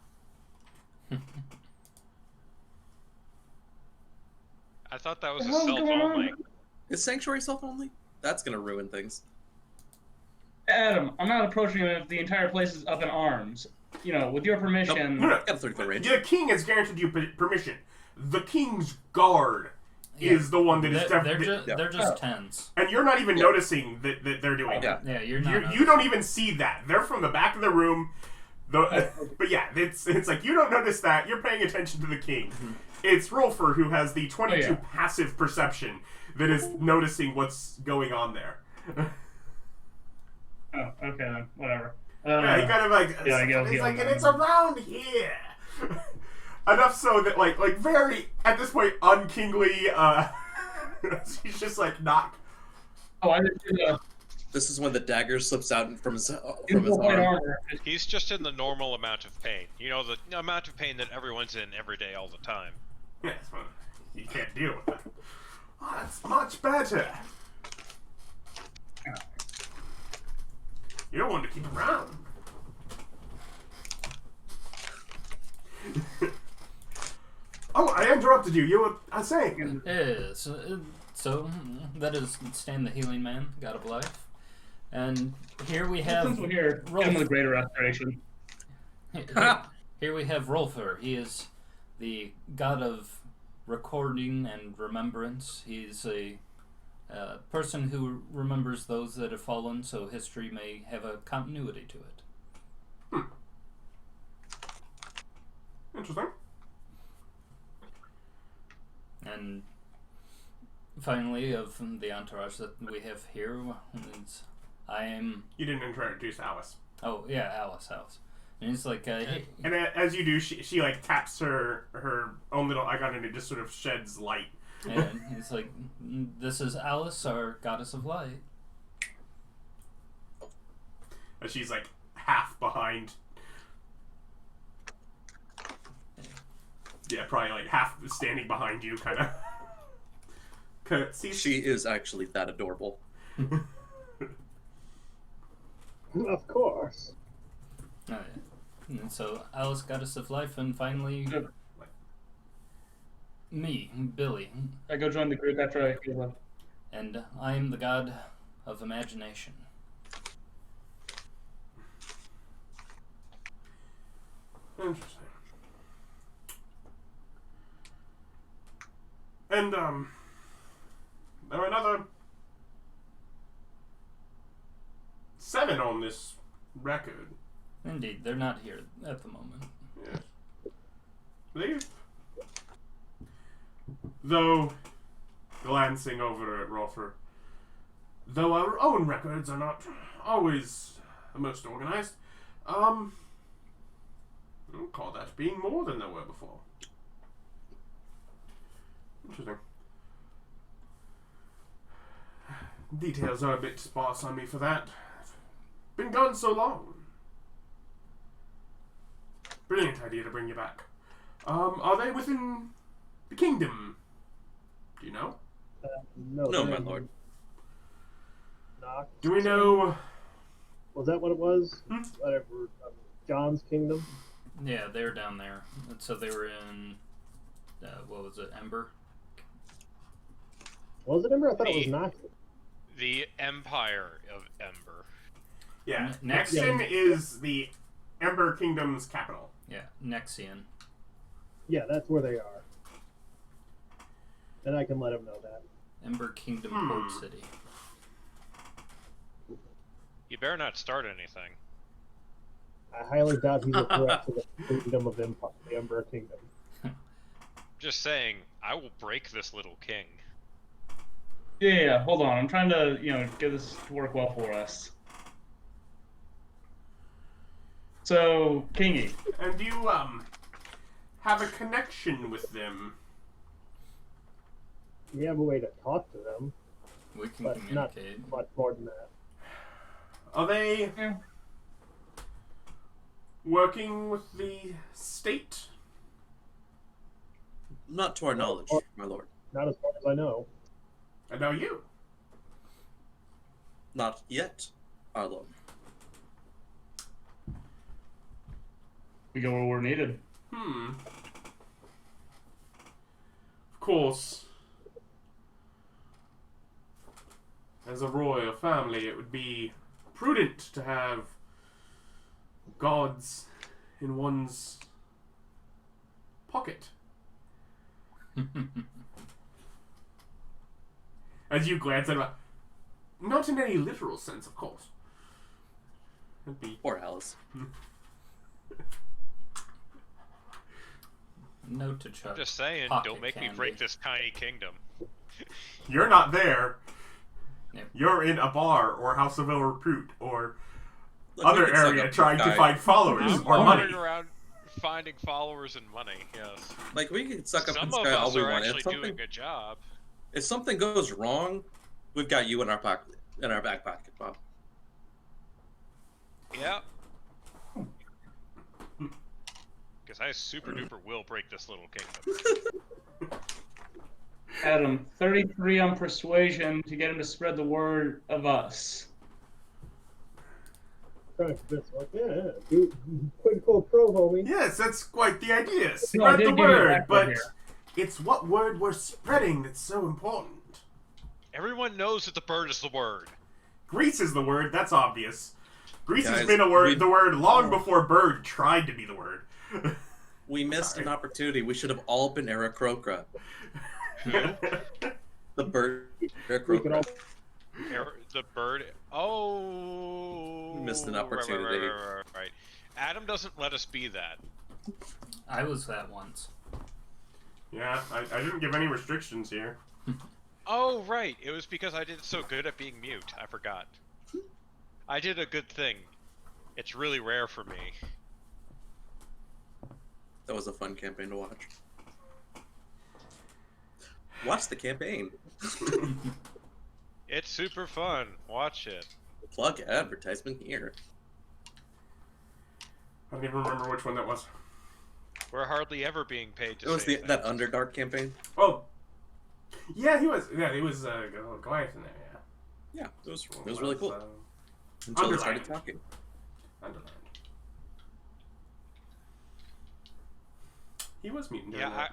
I thought that was The a hell's self going on? only. Is sanctuary self only? That's gonna ruin things. Adam, I'm not approaching him if the entire place is up in arms. You know, with your permission. No, no. Got a 30-foot range. The king has granted you permission. The king's guard is the one that is definitely, They're just tens. and you're not even noticing that they're doing Yeah. that. Yeah, you're not. You don't even see that. They're from the back of the room. But yeah, it's like you don't notice that. You're paying attention to the king. It's Rolfur who has the 22 Oh, yeah. passive perception that is noticing what's going on there. Oh, okay then, whatever. Yeah, he kind of like yeah, I guess he's he'll like, and know. it's around here. Enough so that like very at this point unkingly. He's just like not. Oh, I didn't see the This is when the dagger slips out from his white arm. armor. He's just in the normal amount of pain. You know, the amount of pain that everyone's in every day, all the time. Yes, well, you can't deal with that. Oh, that's much better. You don't want to keep around. Oh, I interrupted you. You were saying. Yes. So that is Stan the Healing Man, God of Life, and here we have Since we're here, give him the greater restoration. Here we have Rolfur. He is the god of recording and remembrance. He's a person who remembers those that have fallen, so history may have a continuity to it. Interesting. And finally, of the entourage that we have here, is I am. You didn't introduce Alice. Oh yeah, Alice. And he's like, hey, And as you do, she like taps her own little icon and it just sort of sheds light. and he's like, this is Alice, our goddess of light. And she's like half behind. Yeah, probably like half standing behind you, kind of. See, She is actually that adorable. Of course. Oh, yeah. And so Alice, goddess of life, and finally me, Billy, I go join the group after I heal him. and I am the god of imagination. Interesting. And, there are another 7 on this record. Indeed, they're not here at the moment. Yes. They've... Though, glancing over at Rolfur, though our own records are not always the most organized, I'll call that being more than there were before. Interesting. Details are a bit sparse on me for that. Been gone so long. Brilliant idea to bring you back. Are they within the kingdom? Do you know? No, No, my lord. Knock. Do we know? Was that what it was? Whatever. John's kingdom. Yeah, they're down there. And so they were in, what was it, Ember? Was it Ember? I thought it was Knox. The Empire of Ember. Yeah, Next. Nexon is the Ember Kingdom's capital. Yeah, Nexian. Yeah, that's where they are. And I can let him know that. Ember Kingdom Port City. You better not start anything. I highly doubt he's a threat to the kingdom of Empire, the Ember Kingdom. Just saying, I will break this little king. Yeah, hold on. I'm trying to, get this to work well for us. So, Kingy. And you, have a connection with them. We have a way to talk to them, We can but not communicate. much more than that. Are they Yeah. working with the state? Not to our knowledge, my lord. Not as far as I know. I know you. Not yet, our lord. We go where we're needed. Of course, as a royal family, it would be prudent to have gods in one's pocket. As you glance at him, not in any literal sense, of course. That'd be... Poor Alice. Note to Chuck. Just saying, Pocket don't make me candy. break this tiny kingdom. You're not there. Yep. You're in a bar or House of Ill Repute or Look, we other can suck area up trying to guy. find followers I'm or money. wandering around finding followers and money, yes. Like, we can suck up Some this of guy all us we are want. actually doing a job. If something goes wrong, we've got you in our pocket, in our back pocket, Bob. Yeah. Because I super duper will break this little kingdom. Adam, 33 on persuasion to get him to spread the word of us. Trying to convince him, like, yeah, do quid pro quo, homie. Yes, that's quite the idea. No, I Spread did the give you word, that but here. it's what word we're spreading that's so important. Everyone knows that the bird is the word. Grease is the word, that's obvious. Grease has Guys, been the word Oh. long before bird tried to be the word. We missed an opportunity. We should have all been Eric Krokra. The bird, Eric We could all Krokra. The bird. Oh. Missed an opportunity. Right. Adam doesn't let us be that. I was that once. Yeah, I didn't give any restrictions here. Oh, right. It was because I did so good at being mute. I forgot. I did a good thing. It's really rare for me. That was a fun campaign to watch. Watch the campaign. It's super fun. Watch it. Plug advertisement here. I don't even remember which one that was. We're hardly ever being paid to It was say that Underdark campaign. Oh, yeah, he was. Yeah, he was Goliath in there. Yeah, Yeah, it was really cool. Until they Underlined. started talking. Underlined. He was mutant. Yeah,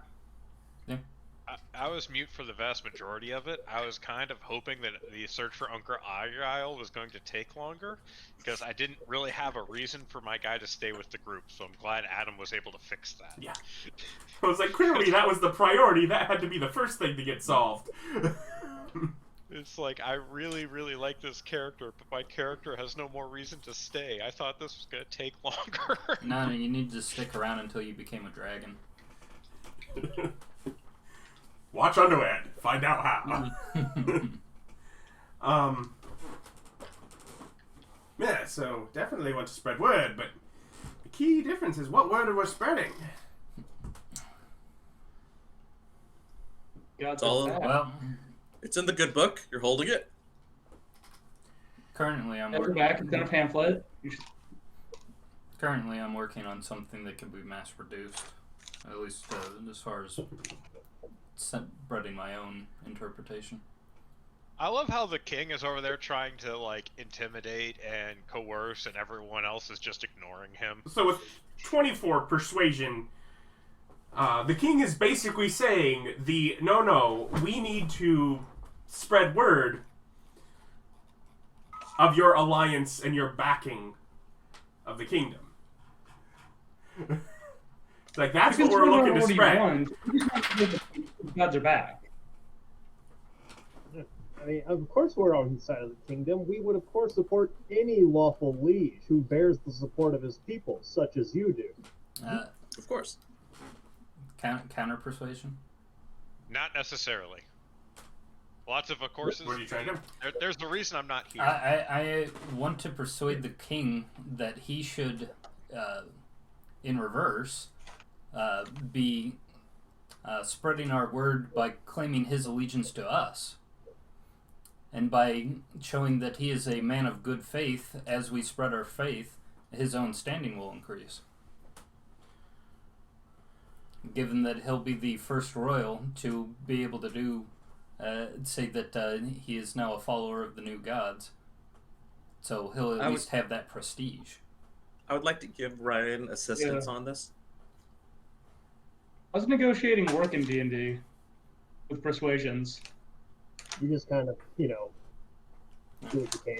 during that. I was mute for the vast majority of it. I was kind of hoping that the search for Uncle Argyle was going to take longer, because I didn't really have a reason for my guy to stay with the group, so I'm glad Adam was able to fix that. Yeah. I was like, clearly that was the priority. That had to be the first thing to get solved. It's like, I really, really like this character, but my character has no more reason to stay. I thought this was going to take longer. No, you need to stick around until you became a dragon. Watch Underland. Find out how. Yeah, so definitely want to spread word, but the key difference is what word are we spreading? Got all that. Well, It's in the good book. You're holding it. currently I'm Never working. back. It's in a pamphlet. Currently, I'm working on something that can be mass-produced, at least as far as spreading my own interpretation. I love how the king is over there trying to, like, intimidate and coerce, and everyone else is just ignoring him. So with 24 persuasion, the king is basically saying no, we need to spread word of your alliance and your backing of the kingdom. It's like, that's what we're looking to spread. Gods are back. I mean, of course we're on the side of the kingdom. We would, of course, support any lawful liege who bears the support of his people, such as you do. Of course. Counter persuasion? Not necessarily. Lots of courses. What are you trying to do? There's the reason I'm not here. I want to persuade the king that he should, in reverse, be spreading our word by claiming his allegiance to us. And by showing that he is a man of good faith, as we spread our faith, his own standing will increase. Given that he'll be the first royal to be able to do, say that he is now a follower of the new gods. So he'll at least have that prestige. I would like to give Ryan assistance on this. I was negotiating work in D&D with persuasions. You just kind of, do what you can.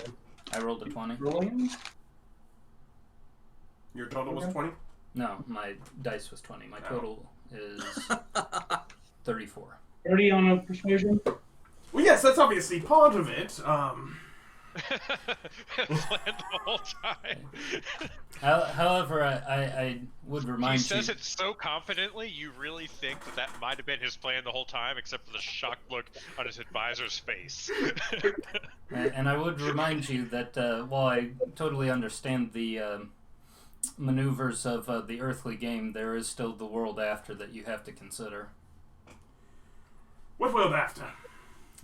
I rolled a 20. Rolling? Your total was 20? No, my dice was 20. My total is 34. 30 on a persuasion? Well, yes, that's obviously part of it. Planned the whole time. However, I would remind He says you... it so confidently, you really think that might have been his plan the whole time, except for the shocked look on his advisor's face. And I would remind you that while I totally understand the maneuvers of the earthly game, there is still the world after that you have to consider. What world after?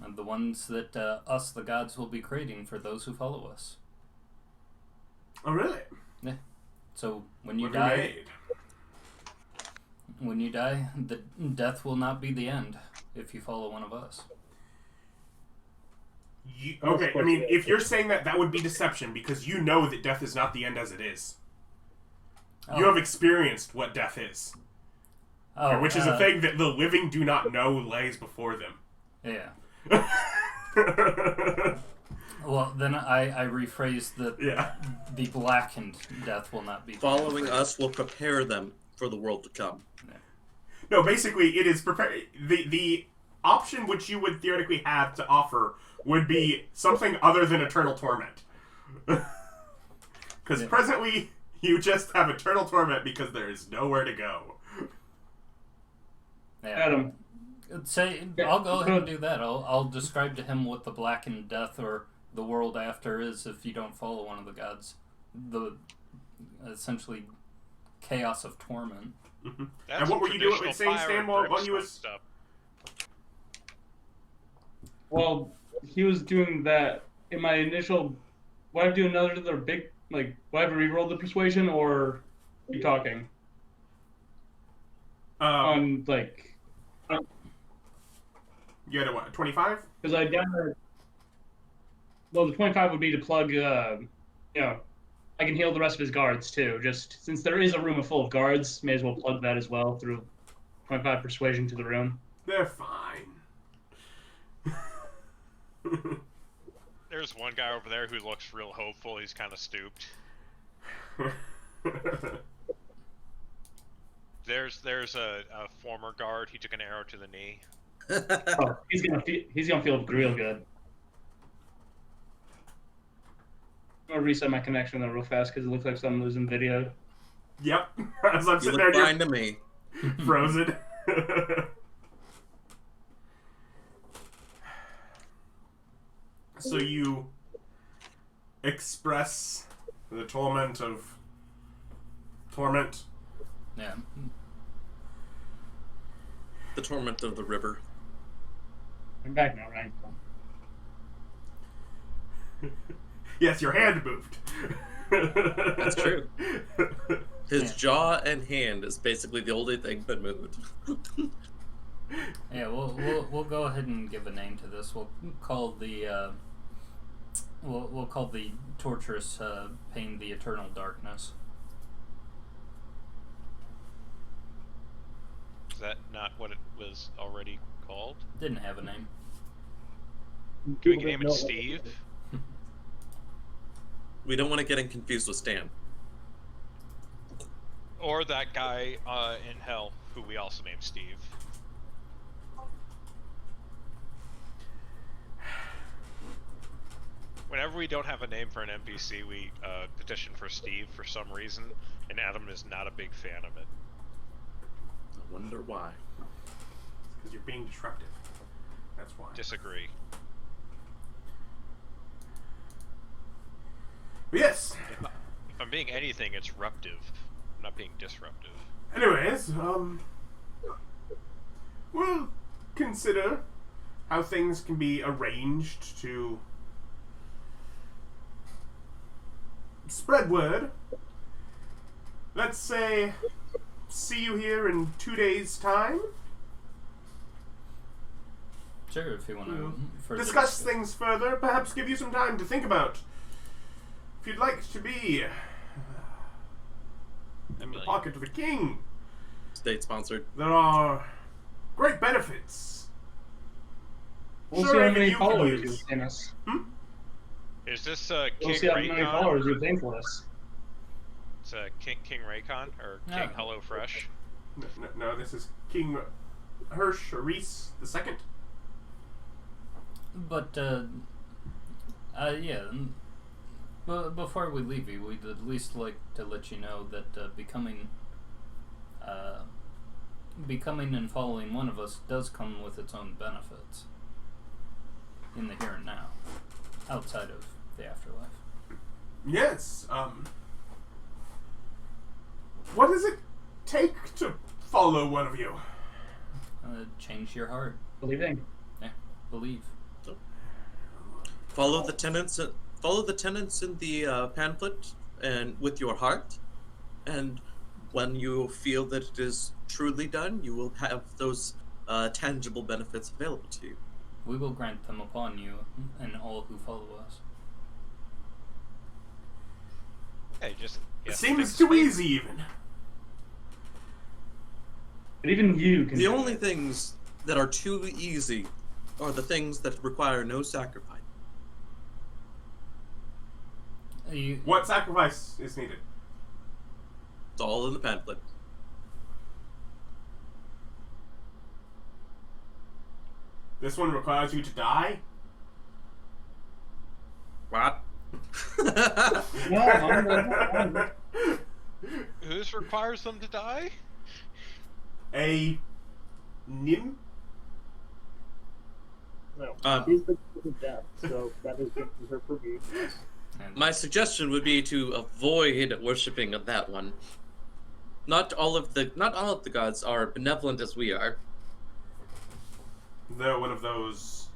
And the ones that us, the gods, will be creating for those who follow us. Oh, really? Yeah. So when you What die, made? the death will not be the end if you follow one of us. Okay, I mean, if you're saying that, that would be deception, because you know that death is not the end as it is. You have experienced what death is. Which is a thing that the living do not know lays before them. Yeah. Well, then I rephrase that the blackened death will not be the Following end. us will prepare them for the world to come. Yeah. No, basically, it is the option which you would theoretically have to offer would be something other than eternal torment. Because presently, you just have eternal torment because there is nowhere to go. Yeah. Adam. I'll go ahead and do that. I'll describe to him what the blackened death or the world after is if you don't follow one of the gods. The essentially chaos of torment. Mm-hmm. And what were you doing with saying, Stan, while he was... Stuff. Well, he was doing that in my initial... Would I do another big... Like, would I have re-rolled the persuasion, or are you talking? You had a what, 25? Because I got... Well, the 25 would be to plug, I can heal the rest of his guards, too. Just, since there is a room full of guards, may as well plug that as well through 25 persuasion to the room. They're fine. There's one guy over there who looks real hopeful. He's kind of stooped. There's a former guard. He took an arrow to the knee. Oh, he's gonna feel real good. I'm gonna reset my connection though real fast because it looks like I'm losing video. Yep. As I'm You sitting look there, fine to me. frozen. So you express the torment. Yeah. The torment of the river. I'm back now, right? Yes, your hand moved. That's true. His jaw and hand is basically the only thing that moved. Yeah, we'll go ahead and give a name to this. We'll call the we'll call the torturous pain the eternal darkness. Is that not what it was already called? Didn't have a name. Can we name it Steve? We don't want to get him confused with Stan. Or that guy in hell, who we also named Steve. Whenever we don't have a name for an NPC, we petition for Steve for some reason, and Adam is not a big fan of it. I wonder why. Because you're being disruptive. That's why. Disagree. But yes. If I'm being anything, it's ruptive. I'm not being disruptive. Anyways, we'll consider how things can be arranged to spread word. Let's say, see you here in 2 days' time. Sure, if you want to Discuss things further, perhaps give you some time to think about if you'd like to be in the pocket of the king. State sponsored. There are great benefits. We'll Sure, see how even many you can followers use. you've in us. Is this We'll King see how many Raycon? followers you've gained for us. It's King Raycon or No. King Hello Fresh? No, this is King Hersh or Reese the second. But yeah. But before we leave you, we'd at least like to let you know that becoming and following one of us does come with its own benefits in the here and now, outside of the afterlife. Yes. What does it take to follow one of you? Change your heart. Believing. Yeah, believe. Follow the tenets. Follow the tenets in the pamphlet, and with your heart, and when you feel that it is truly done, you will have those tangible benefits available to you. We will grant them upon you and all who follow us. Hey, just It seems too easy, even. But even you can. The do only it. things that are too easy are the things that require no sacrifice. What sacrifice is needed? It's all in the pamphlet. This one requires you to die? What? No, Whose requires them to die? A nim? No, she's the queen of death, so that is her purview. And My suggestion would be to avoid worshipping of that one. Not all of the gods are benevolent as we are. They're one of those.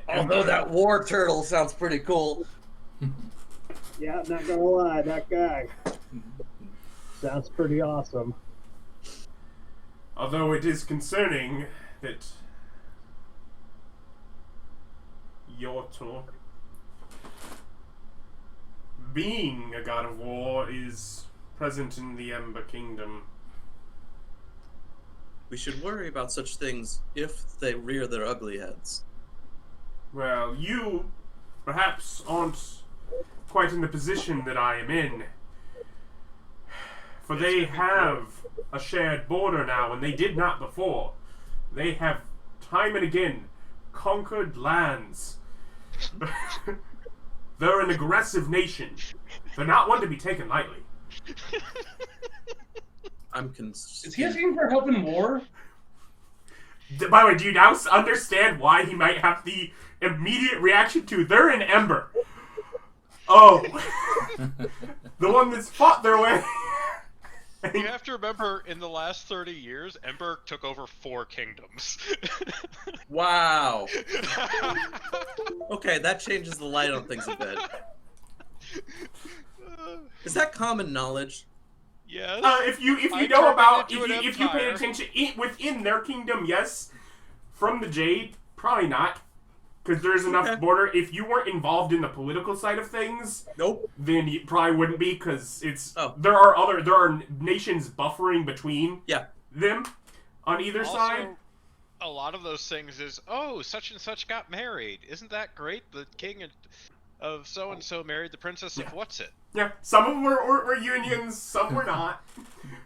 Although that war turtle sounds pretty cool. Yeah, not gonna lie, that guy sounds pretty awesome. Although it is concerning that Yortor, being a god of war, is present in the Ember Kingdom. We should worry about such things if they rear their ugly heads. Well, you perhaps aren't quite in the position that I am in. For they have a shared border now, and they did not before. They have, time and again, conquered lands. They're an aggressive nation. They're not one to be taken lightly. Is he asking for help in war? By the way, do you now understand why he might have the immediate reaction to, they're in Ember? Oh. The one that's fought their way. You have to remember, in the last 30 years, Ember took over 4 kingdoms. Wow. Okay, that changes the light on things a bit. Is that common knowledge? Yes. If you know about, if you pay attention within their kingdom, yes. From the Jade, probably not, because there's enough border. If you weren't involved in the political side of things, nope, then you probably wouldn't be, because there are nations buffering between them on either side. A lot of those things is, oh, such and such got married. Isn't that great? The king of so and so married the princess of what's it? Yeah, some of them were unions, some were not,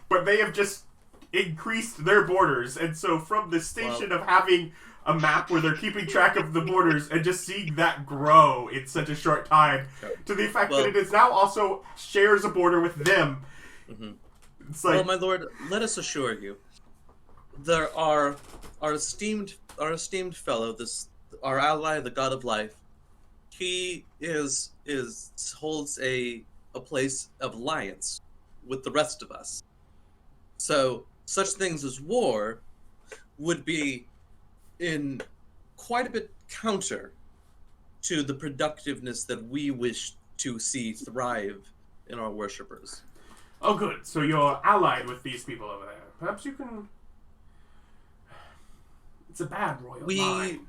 but they have just increased their borders, and so from the station of having a map where they're keeping track of the borders and just seeing that grow in such a short time, to the fact that it is now also shares a border with them. Mm-hmm. It's like, well, my lord, let us assure you, there are our esteemed fellow, our ally, the god of life. He holds a place of alliance with the rest of us. So such things as war would be in quite a bit counter to the productiveness that we wish to see thrive in our worshippers. Oh, good. So you're allied with these people over there. Perhaps you can... It's a bad royal line.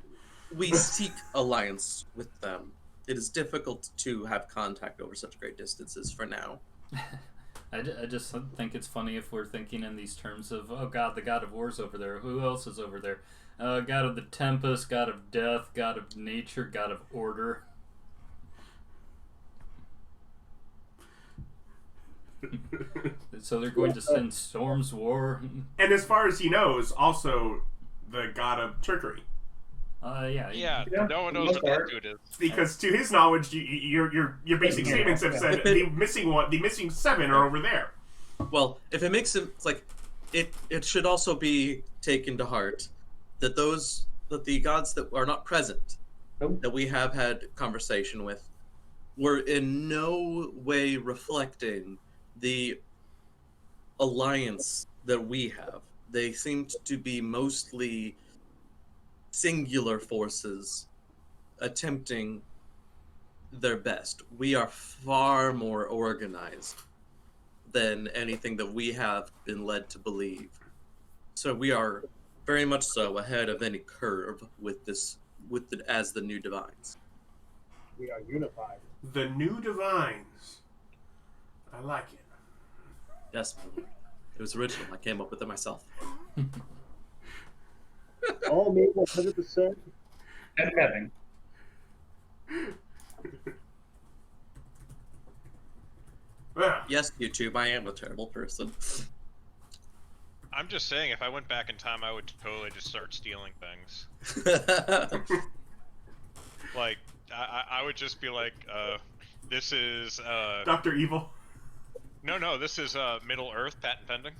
We seek alliance with them. It is difficult to have contact over such great distances for now. I just think it's funny if we're thinking in these terms of, oh god, the god of war's over there. Who else is over there? God of the tempest, god of death, god of nature, god of order. So they're going to send Storm's War. And as far as he knows, also the god of trickery. Yeah, no one knows what that dude is. Because to his knowledge, your basic statements have said the missing 7 are over there. Well, if it makes it like it should also be taken to heart that the gods that are not present, that we have had conversation with, were in no way reflecting the alliance that we have. They seemed to be mostly singular forces attempting their best. We are far more organized than anything that we have been led to believe. So we are very much so ahead of any curve as the new divines. We are unified. The new divines. I like it. Yes, my lord. It was original. I came up with it myself. All made 100%. And having. Yes, YouTube, I am a terrible person. I'm just saying, if I went back in time, I would totally just start stealing things. Like, I would just be like, this is, Dr. Evil. No, this is, Middle Earth, patent pending.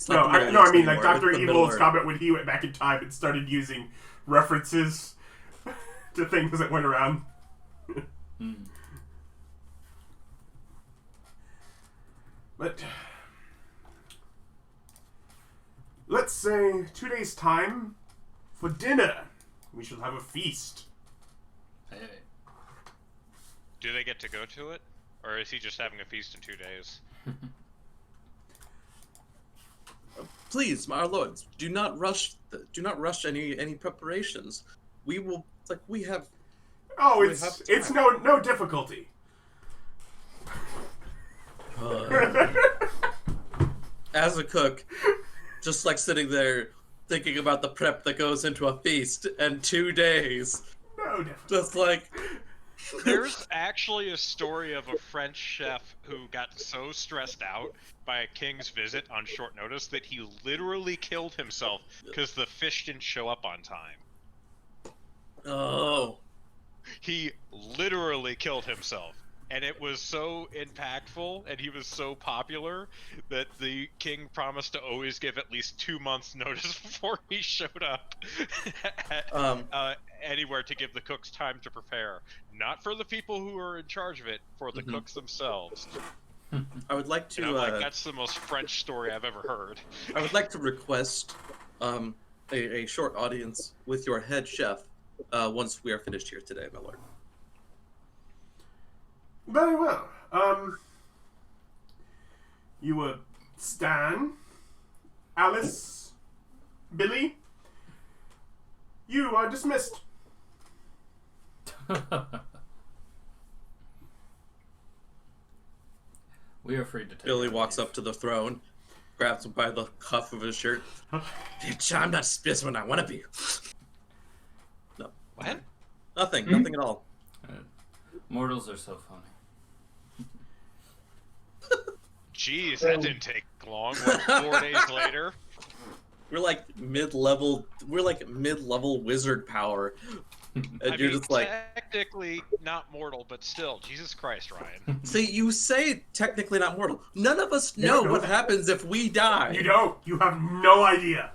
No, I mean, like, Dr. Evil's comment when he went back in time and started using references to things that went around. But let's say 2 days' time for dinner. We shall have a feast. Hey. Do they get to go to it? Or is he just having a feast in 2 days? Please, my lords, do not rush any preparations. We will, we have... Oh, it's no difficulty. as a cook, just like sitting there thinking about the prep that goes into a feast, and 2 days, No, definitely. just like... There's actually a story of a French chef who got so stressed out by a king's visit on short notice that he literally killed himself because the fish didn't show up on time. Oh. He literally killed himself. And it was so impactful, and he was so popular, that the king promised to always give at least 2 months' notice before he showed up anywhere to give the cooks time to prepare. Not for the people who are in charge of it, for the cooks themselves. I would like to... And I'm like, that's the most French story I've ever heard. I would like to request a short audience with your head chef once we are finished here today, my lord. Very well. You were Stan, Alice, Billy. You are dismissed. We are free to take Billy our walks leave. up to the throne, grabs him by the cuff of his shirt. Bitch, I'm not dismissed when I want to be. No. What? Nothing at all. Mortals are so funny. Jeez, that didn't take long. What, 4 days later? We're like mid-level wizard power. And I you're mean, just like... technically not mortal, but still, Jesus Christ, Ryan. See, you say technically not mortal. None of us know know what that. happens if we die. You don't. You have no idea.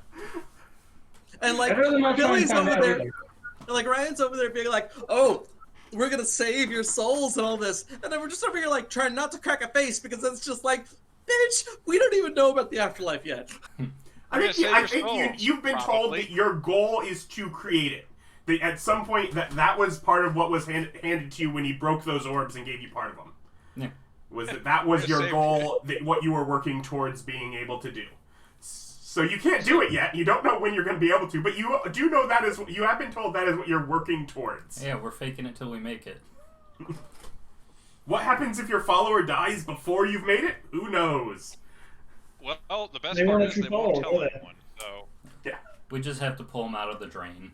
And like, I'd rather not try and Billy's find over out there... either. Like, Ryan's over there being like, oh, we're gonna save your souls and all this. And then we're just over here, like, trying not to crack a face because it's just like, bitch, we don't even know about the afterlife yet. I think souls, you've been told probably. that your goal is to create it. That at some point that was part of what was handed to you when he broke those orbs and gave you part of them. Yeah. Was that was your Same. goal, what you were working towards being able to do. So you can't do it yet. You don't know when you're going to be able to, but you do know that is you have been told that is what you're working towards. Yeah, we're faking it till we make it. What happens if your follower dies before you've made it? Who knows? Well, the best They part won't is let they you won't follow, tell will they? anyone. So Yeah. We just have to pull them out of the drain.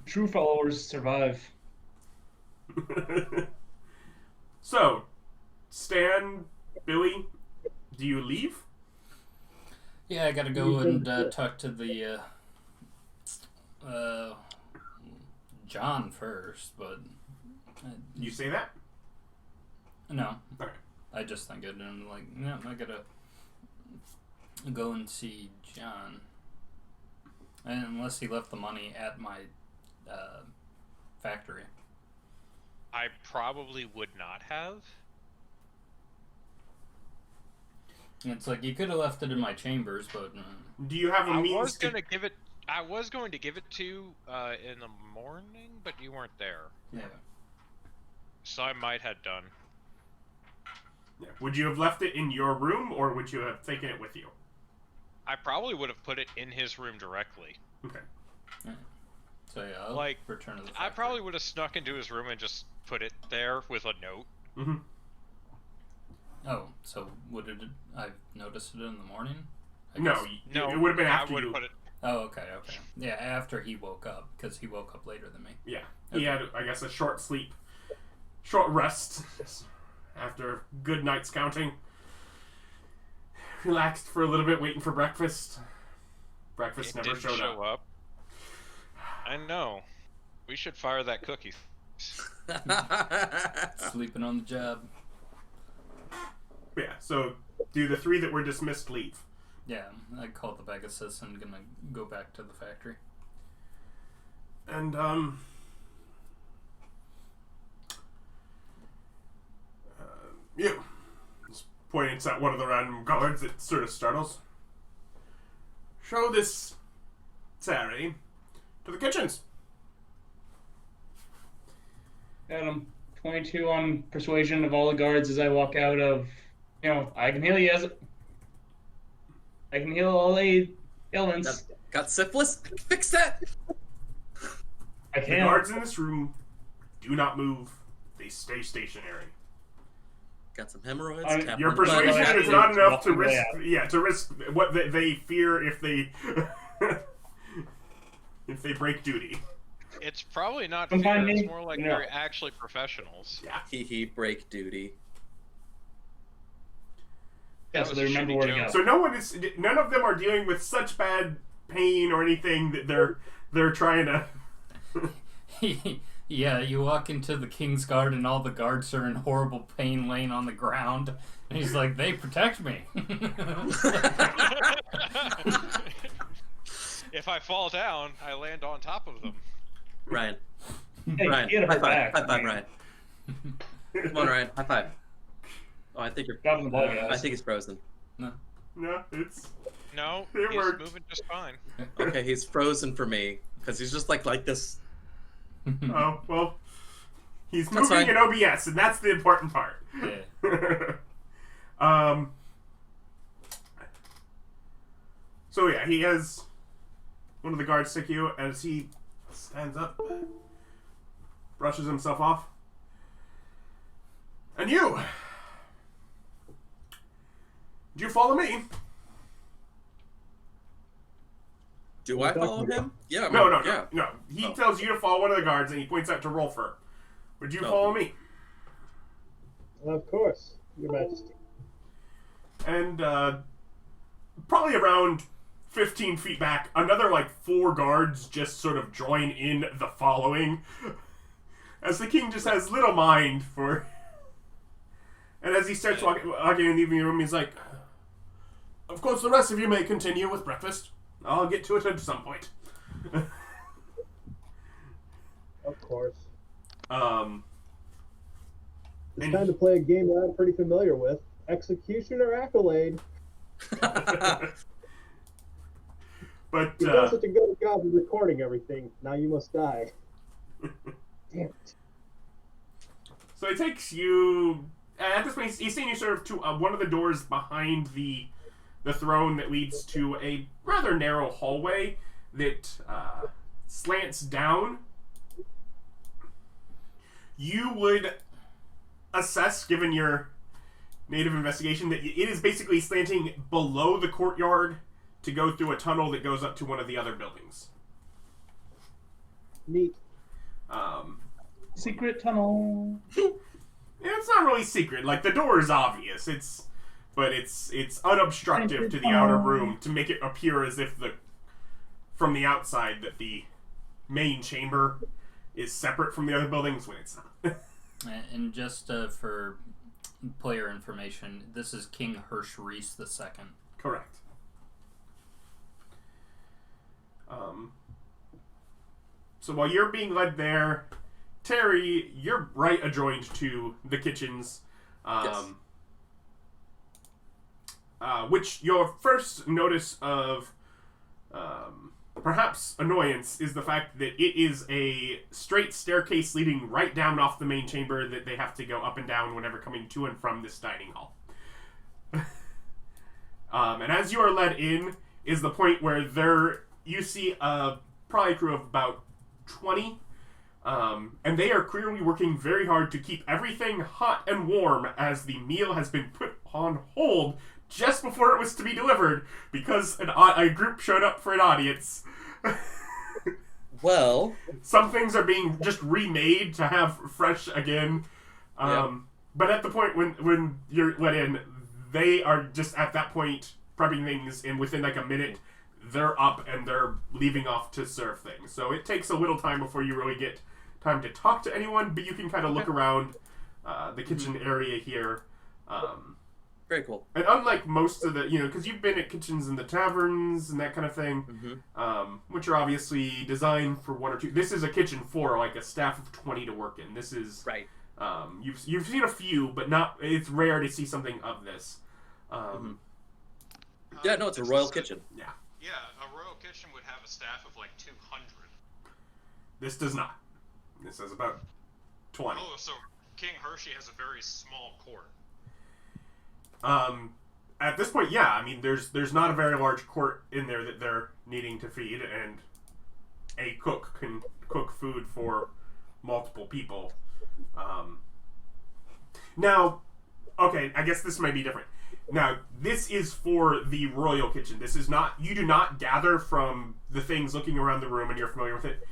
True followers survive. So, Stan, Billy, do you leave? Yeah, I gotta go and talk to the John first, but You say that? no. Okay. I just think it, and I'm like, no, I gotta go and see John. And unless he left the money at my factory. I probably would not have. It's like you could have left it in my chambers, but Do you have a I means was to... going to give it to you in the morning, but you weren't there. yeah. So I might have done. Yeah. Would you have left it in your room, or would you have taken it with you? I probably would have put it in his room directly. Okay. So yeah, I'll Like, return to the I factory. probably would have snuck into his room and just put it there with a note. Mm-hmm. Oh, so I've noticed it in the morning? I No, guess. No, it would have been I after would you. have put it. Oh, okay. Yeah, after he woke up, because he woke up later than me. Yeah, he had, I guess, a short sleep, short rest after a good night's counting. Relaxed for a little bit, waiting for breakfast. Breakfast It never didn't showed show up. up. I know. We should fire that cookie. Sleeping on the job. Yeah, so do the three that were dismissed leave? Yeah, I called the Pegasus and gonna go back to the factory. And, you. Just pointing at one of the random guards that sort of startles. Show this Sari to the kitchens. Adam, 22 on persuasion of all the guards as I walk out of, I can heal you I can heal all the ailments. Got syphilis? Fix that! I The can. guards in this room do not move. They stay stationary. Got some hemorrhoids. I- tap Your on the butt. persuasion is Exactly. not enough to Walking risk. way out. Yeah, to risk what they fear if they if they break duty. It's probably not Come fear. find It's me. more like No. they're actually professionals. Yeah. Hee break duty. Yeah, That so was they a remember shitty where to joke. go. So none of them are dealing with such bad pain or anything that they're trying to. Yeah, you walk into the King's Guard and all the guards are in horrible pain laying on the ground. And he's like, they protect me. If I fall down, I land on top of them. Ryan. Hey, Ryan. get her High five. back. High five, Ryan. Come on, Ryan. High five. Oh, I think you're. Got him the ball, guys. I think he's frozen. No, it's No, It he's worked. moving just fine. Okay, he's frozen for me because he's just like this. oh well. He's That's moving fine. in OBS, and that's the important part. Yeah. So yeah, he has one of the guards stick you as he stands up, brushes himself off. And you! Do you follow me? Do I follow him? Yeah. I No, mean, yeah. no. He Oh. tells you to follow one of the guards, and he points out to Rolfur. Would you Oh. follow me? Of course, Your Majesty. And probably around 15 feet back, another like 4 guards just sort of join in the following. As the king just has little mind for. And as he starts walking in the evening room, he's like, "Of course, the rest of you may continue with breakfast. I'll get to it at some point." Of course. Um, It's And- time to play a game that I'm pretty familiar with. Execution or Accolade. but You've done such a good job of recording everything. Now you must die. Damn it. so it takes you. At this point, he's seen you sort of to one of the doors behind the throne that leads to a rather narrow hallway that slants down. You would assess, given your native investigation, that it is basically slanting below the courtyard to go through a tunnel that goes up to one of the other buildings. Neat. Secret tunnel. It's not really secret. Like, the door is obvious. It's unobstructive to the outer room to make it appear as if from the outside that the main chamber is separate from the other buildings when it's not. And just for player information, this is King Hersh Reese II. Correct. So while you're being led there, Terry, you're right adjoined to the kitchens. Yes. Which your first notice of perhaps annoyance is the fact that it is a straight staircase leading right down off the main chamber that they have to go up and down whenever coming to and from this dining hall. And as you are led in is the point where you see a probably crew of about 20, and they are clearly working very hard to keep everything hot and warm as the meal has been put on hold just before it was to be delivered because a group showed up for an audience. Well, Some things are being just remade to have fresh again. But at the point when you're let in, they are just at that point prepping things, and within like a minute, they're up and they're leaving off to serve things. So it takes a little time before you really get time to talk to anyone, but you can kind of look around the kitchen area here. very cool. And unlike most of the, because you've been at kitchens in the taverns and that kind of thing, which are obviously designed for 1 or 2. This is a kitchen for like a staff of 20 to work in. This is Right. You've seen a few, but not. It's rare to see something of this. Yeah, no, it's a royal kitchen. Yeah, Yeah, a royal kitchen would have a staff of like 200. this does not. This is about 20. Oh, so King Hershey has a very small court. At this point, yeah. I mean, there's not a very large court in there that they're needing to feed, and a cook can cook food for multiple people. Now, Okay, I guess this might be different. Now, this is for the royal kitchen. This is not... You do not gather from the things looking around the room, and you're familiar with it.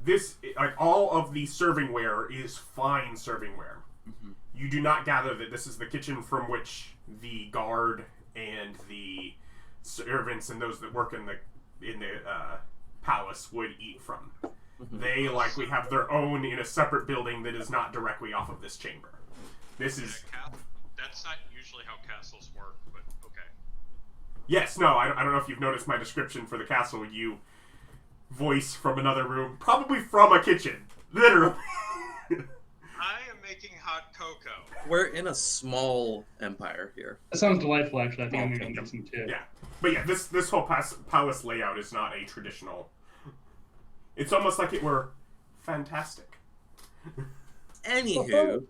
This, like, all of the servingware is fine servingware. Mm-hmm. You do not gather that this is the kitchen from which the guard and the servants and those that work in the palace would eat from. Mm-hmm. They likely have their own in a separate building that is not directly off of this chamber. This is... That's not usually how castles work, but okay. Yes, no, I don't know if you've noticed my description for the castle. You voice from another room, probably from a kitchen. Literally. I am making hot cocoa. We're in a small empire here. That sounds delightful, actually. I think I'm Okay. going to get some too. Yeah. But yeah, this whole palace layout is not a traditional... It's almost like it were fantastic. Anywho,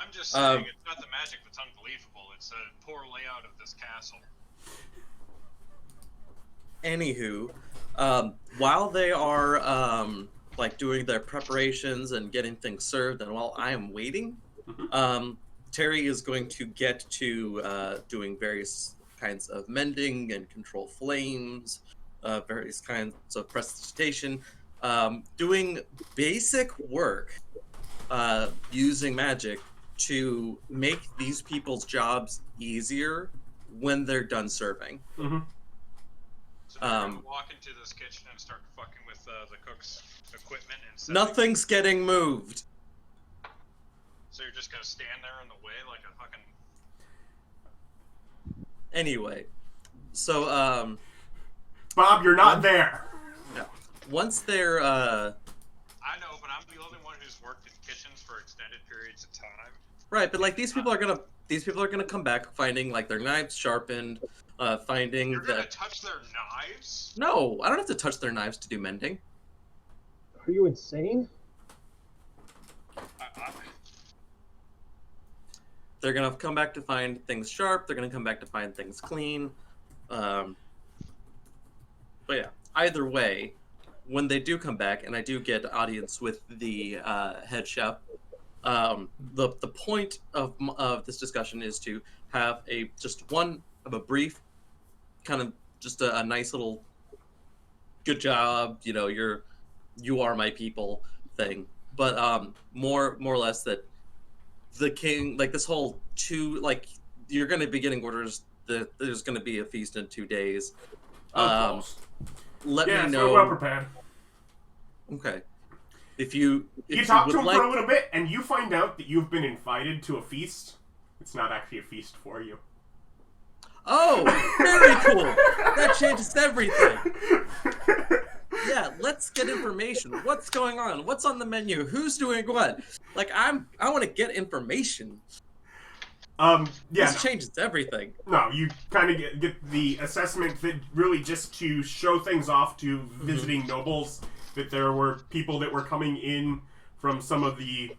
I'm just saying, it's not the magic that's unbelievable. It's a poor layout of this castle. while they are like doing their preparations and getting things served, and while I am waiting, Terry is going to get to doing various kinds of mending and control flames, various kinds of prestidigitation, doing basic work using magic to make these people's jobs easier when they're done serving. So they're gonna walk into this kitchen and start fucking with the cook's equipment and setting. Nothing's getting moved. So you're just gonna stand there in the way like a fucking... Anyway, so Bob, you're not there. once they're I know, but I'm the only one who's worked in kitchens for extended periods of time. right, but like these people are gonna come back finding like their knives sharpened, finding You're gonna that touch their knives? no, I don't have to touch their knives to do mending. Are you insane? They're gonna come back to find things sharp. They're gonna come back to find things clean. But yeah, either way, when they do come back, and I do get audience with the head chef, the point of this discussion is to have a brief, kind of just a nice little good job. You know, you are my people thing. But more or less that the king, like this whole you're going to be getting orders that there's going to be a feast in 2 days. Let me know. So we're well prepared. Okay. If you talk would to him like, for a little bit, and you find out that you've been invited to a feast. It's not actually a feast for you. oh, very cool. That changes everything. Yeah, let's get information. What's going on? What's on the menu? Who's doing what? Like, I want to get information. Yeah. This changes everything. No, you kind of get the assessment that really just to show things off to visiting nobles, that there were people that were coming in from some of the,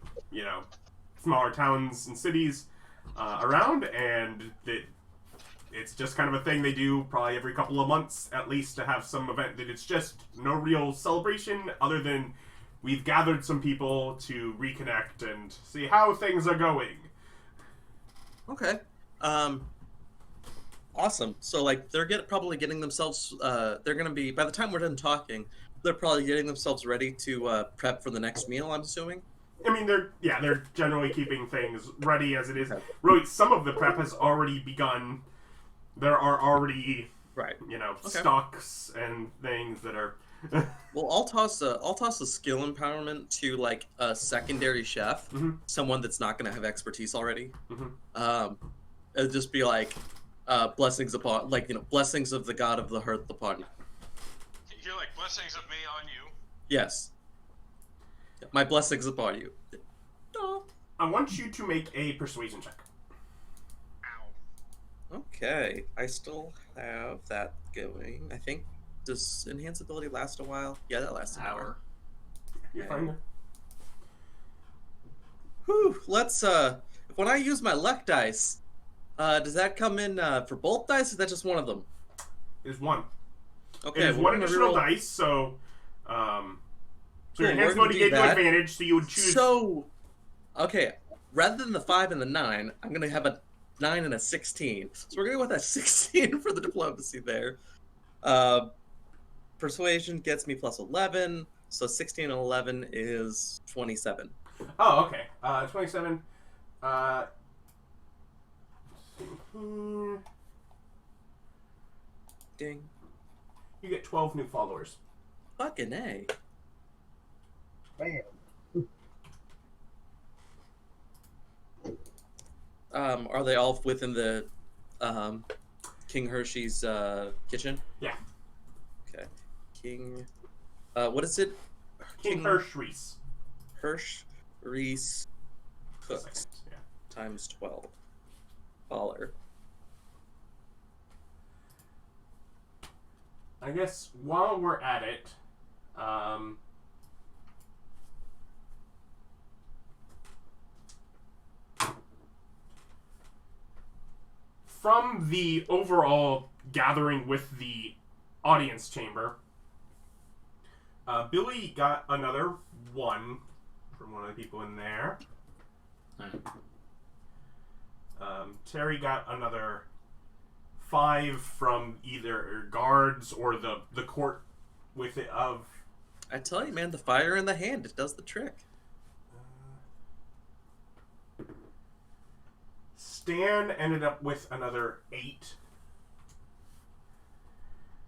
smaller towns and cities around, and that it's just kind of a thing they do probably every couple of months, at least, to have some event that it's just no real celebration other than we've gathered some people to reconnect and see how things are going. Okay. Awesome. So, like, they're probably getting themselves, they're going to be, by the time we're done talking, they're probably getting themselves ready to prep for the next meal, I'm assuming? I mean, they're generally keeping things ready as it is. Really, some of the prep has already begun. There are already, stocks and things that are... Well, I'll toss a skill empowerment to like a secondary chef, someone that's not going to have expertise already. It'll just be like blessings upon, blessings of the god of the hearth upon you. You're like, blessings of me on you. Yes, my blessings upon you. I want you to make a persuasion check. Ow. Okay, I still have that going. I think. Does enhance ability last a while? Yeah, that lasts an hour. You're fine there. Whew, let's when I use my luck dice, does that come in for both dice, or is that just one of them? There's one. Okay, There's one additional dice, so your enhanced ability gave you advantage, so you would choose... So, okay, rather than the 5 and the 9, I'm gonna have a 9 and a 16. So we're gonna go with that 16 for the diplomacy there. Persuasion gets me plus 11, so 16 and 11 is 27. Oh, okay. 27. Ding. You get 12 new followers. Fucking A. Bam. Are they all within the King Hershey's kitchen? Yeah. Okay. King. What is it? King Hersh Reese. Hersh, Reese, cooks Yeah. times 12. Baller. I guess while we're at it, from the overall gathering with the audience chamber, Billy got another 1 from one of the people in there. Terry got another 5 from either guards or the court with it of. I tell you, man, the fire in the hand, it does the trick. Stan ended up with another 8.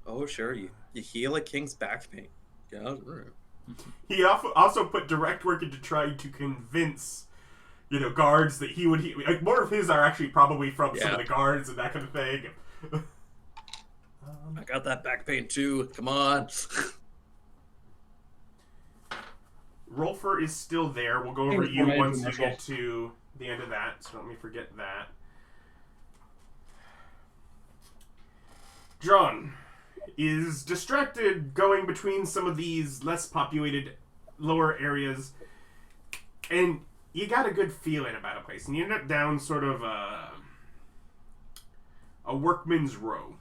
Oh, sure, you heal a king's back pain. Yeah. He also put direct work into trying to convince, guards that he would. Like, more of his are actually probably from some of the guards and that kind of thing. I got that back pain too. Come on. Rolfur is still there. We'll go over you once you get to the end of that, so don't let me forget that. John is distracted going between some of these less populated lower areas, and you got a good feeling about a place, and you end up down sort of a workman's row,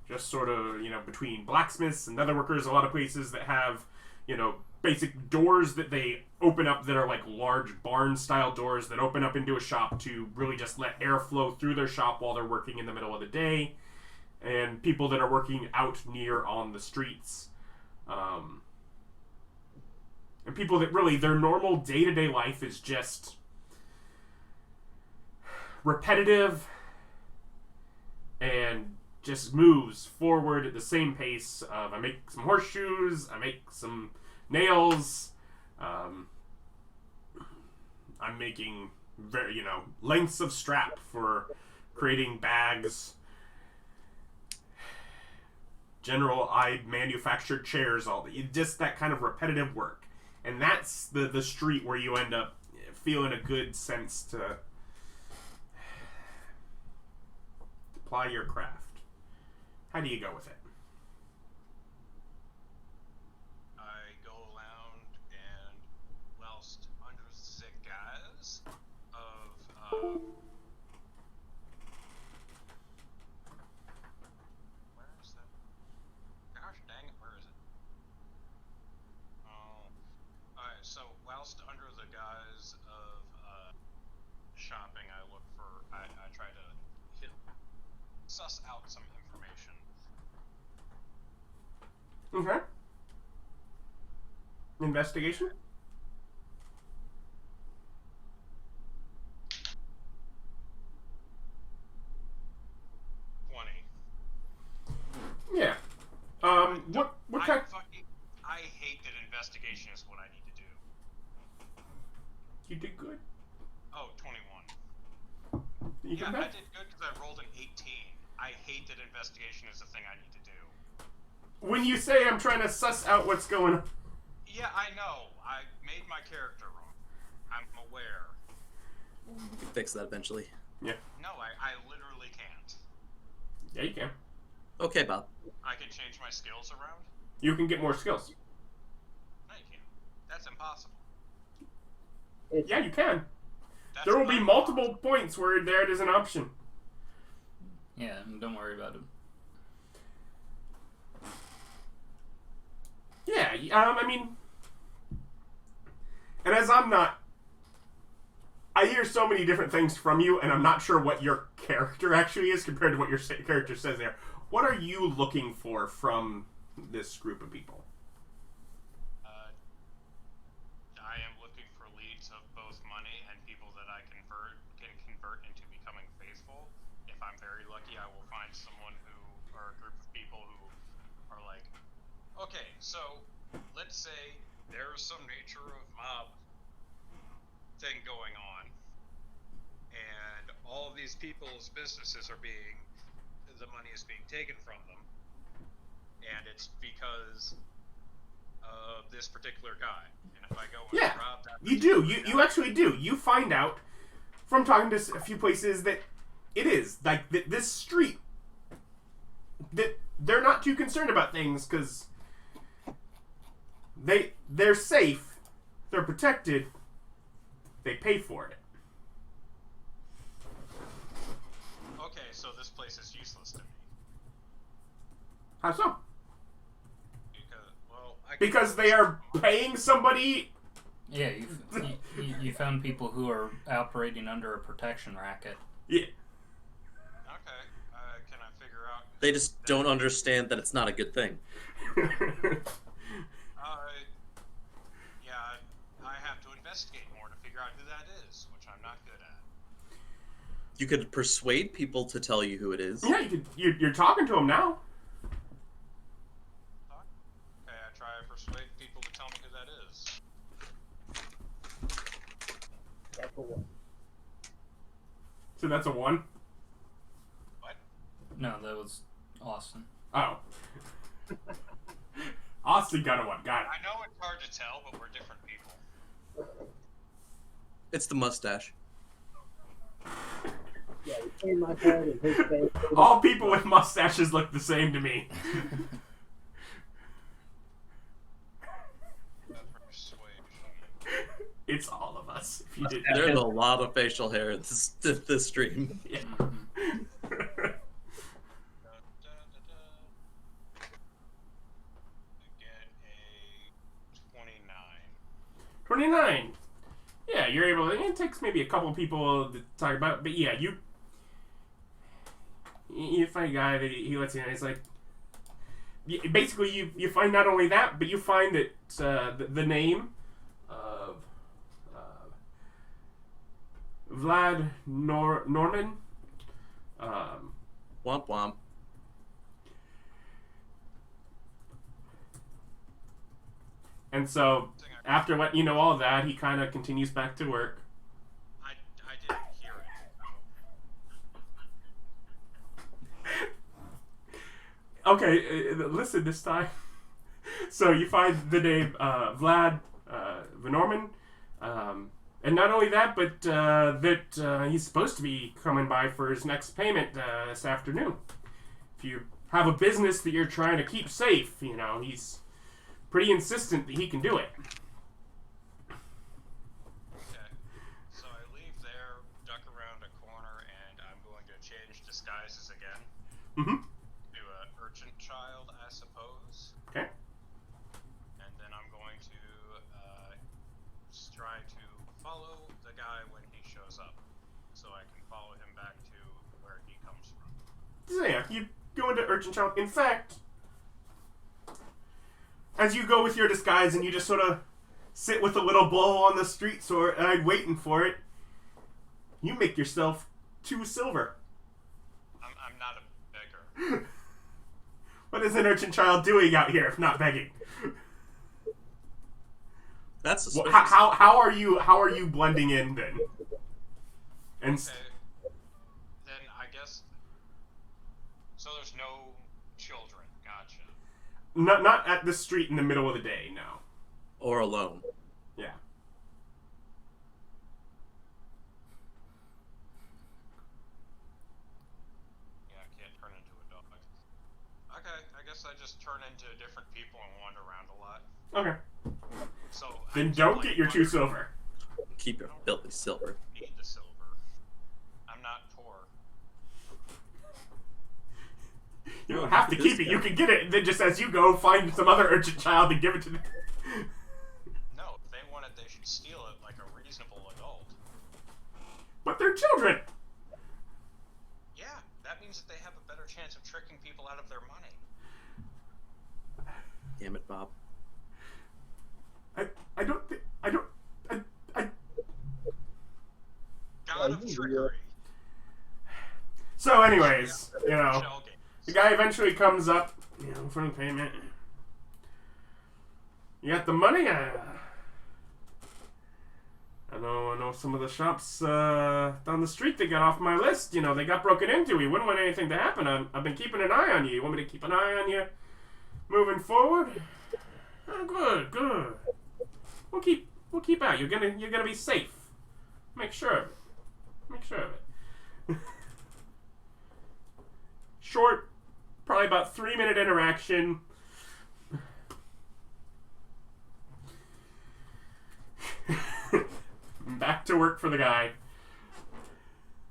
just sort of between blacksmiths and other workers. A lot of places that have basic doors that they open up that are like large barn style doors that open up into a shop to really just let air flow through their shop while they're working in the middle of the day. And people that are working out near on the streets. And people that really, their normal day-to-day life is just repetitive and just moves forward at the same pace of, I make some horseshoes, I make some nails, I'm making lengths of strap for creating bags. I manufactured chairs, just that kind of repetitive work. And that's the street where you end up feeling a good sense to apply your craft. How do you go with it? I go around and whilst under the guise of where is that? Gosh dang it, where is it? Oh. Alright, so whilst under the guise of shopping, I try to suss out some information. Okay. Investigation? Yeah. What kind? I hate that investigation is what I need to do. You did good. Oh, 21. You Yeah, come I back? did good because I rolled an 18. I hate that investigation is the thing I need to do. When you say I'm trying to suss out what's going on. Yeah, I know. I made my character wrong. I'm aware. You can fix that eventually. Yeah. No, I literally can't. Yeah, you can. Okay, Bob. I can change my skills around? You can get more skills. No, you can't. That's impossible. Yeah, you can. That's There will be not multiple points where there is an option. Yeah, don't worry about it. Yeah, I mean... And as I'm not I hear so many different things from you, and I'm not sure what your character actually is compared to what your character says there. What are you looking for from this group of people? I am looking for leads of both money and people that I can convert into becoming faithful. If I'm very lucky, I will find someone or a group of people who are like, okay, so let's say there's some nature of mob thing going on, and all of these people's businesses the money is being taken from them, and it's because of this particular guy. And if I go and rob that, you do. You actually do. You find out from talking to a few places that it is like this street that they're not too concerned about things because they're safe, they're protected, they pay for it. okay, so this place is useless to me. How so? Because Because they are paying somebody. Yeah, you found people who are operating under a protection racket. Yeah. Okay, can I figure out? They just don't understand that it's not a good thing. Yeah, I have to investigate more to figure out who that is, which I'm not good at. You could persuade people to tell you who it is. Yeah, you're talking to them now. Okay, I try to persuade people to tell me who that is. That's a 1. So that's a 1? What? No, that was Austin. Oh. Austin got a 1. Got it. I know it's hard to tell, but we're different people. It's the mustache. Yeah, between my head and his face. All people with mustaches look the same to me. Persuasion. It's all of us. If you did There's a lot of facial hair in this stream. Yeah. Get a 29. 29. Yeah, you're able. It takes maybe a couple people to talk about, but yeah, you find a guy that he lets you in. It's like basically you find not only that, but you find that the name of Vlad Norman. Womp womp. And so after what you know all that, he kind of continues back to work. I didn't hear it. Okay, listen this time. So you find the name Vlad Norman, and not only that, but that he's supposed to be coming by for his next payment this afternoon. If you have a business that you're trying to keep safe, you know, he's pretty insistent that he can do it. Okay. So I leave there, duck around a corner, and I'm going to change disguises again. Mm-hmm. To an urchin child, I suppose. Okay. And then I'm going to try to follow the guy when he shows up, so I can follow him back to where he comes from. So yeah, you go into Urchin Child. In fact, as you go with your disguise and you just sort of sit with a little bowl on the street side waiting for it, you make yourself 2 silver. I'm not a beggar. What is an Urchin Child doing out here if not begging? That's suspicious. How are you blending in then? And Okay. Then I guess. So there's no children. Gotcha. not at the street in the middle of the day, no. Or alone. Yeah. Yeah, I can't turn into a dog. Okay, I guess I just turn into different people and wander around a lot. Okay. So Then I don't like, get your 2 silver. Keep your filthy silver. Need the silver. I'm not poor. You don't have to keep it. You can get it, and then just as you go, find some other Urchin Child and give it to them. No, if they want it, they should steal it like a reasonable adult. But they're children. Yeah, that means that they have a better chance of tricking people out of their money. Damn it, Bob. I don't think... I God of trickery. So anyways, you know, Shell games. the guy eventually comes up, you know, for the payment. You got the money? I know some of the shops down the street that got off my list. You know, they got broken into. We wouldn't want anything to happen. I've been keeping an eye on you. You want me to keep an eye on you moving forward? Oh, good. We'll keep out. You're gonna be safe. Make sure of it. Short, probably about 3-minute interaction. Back to work for the guy.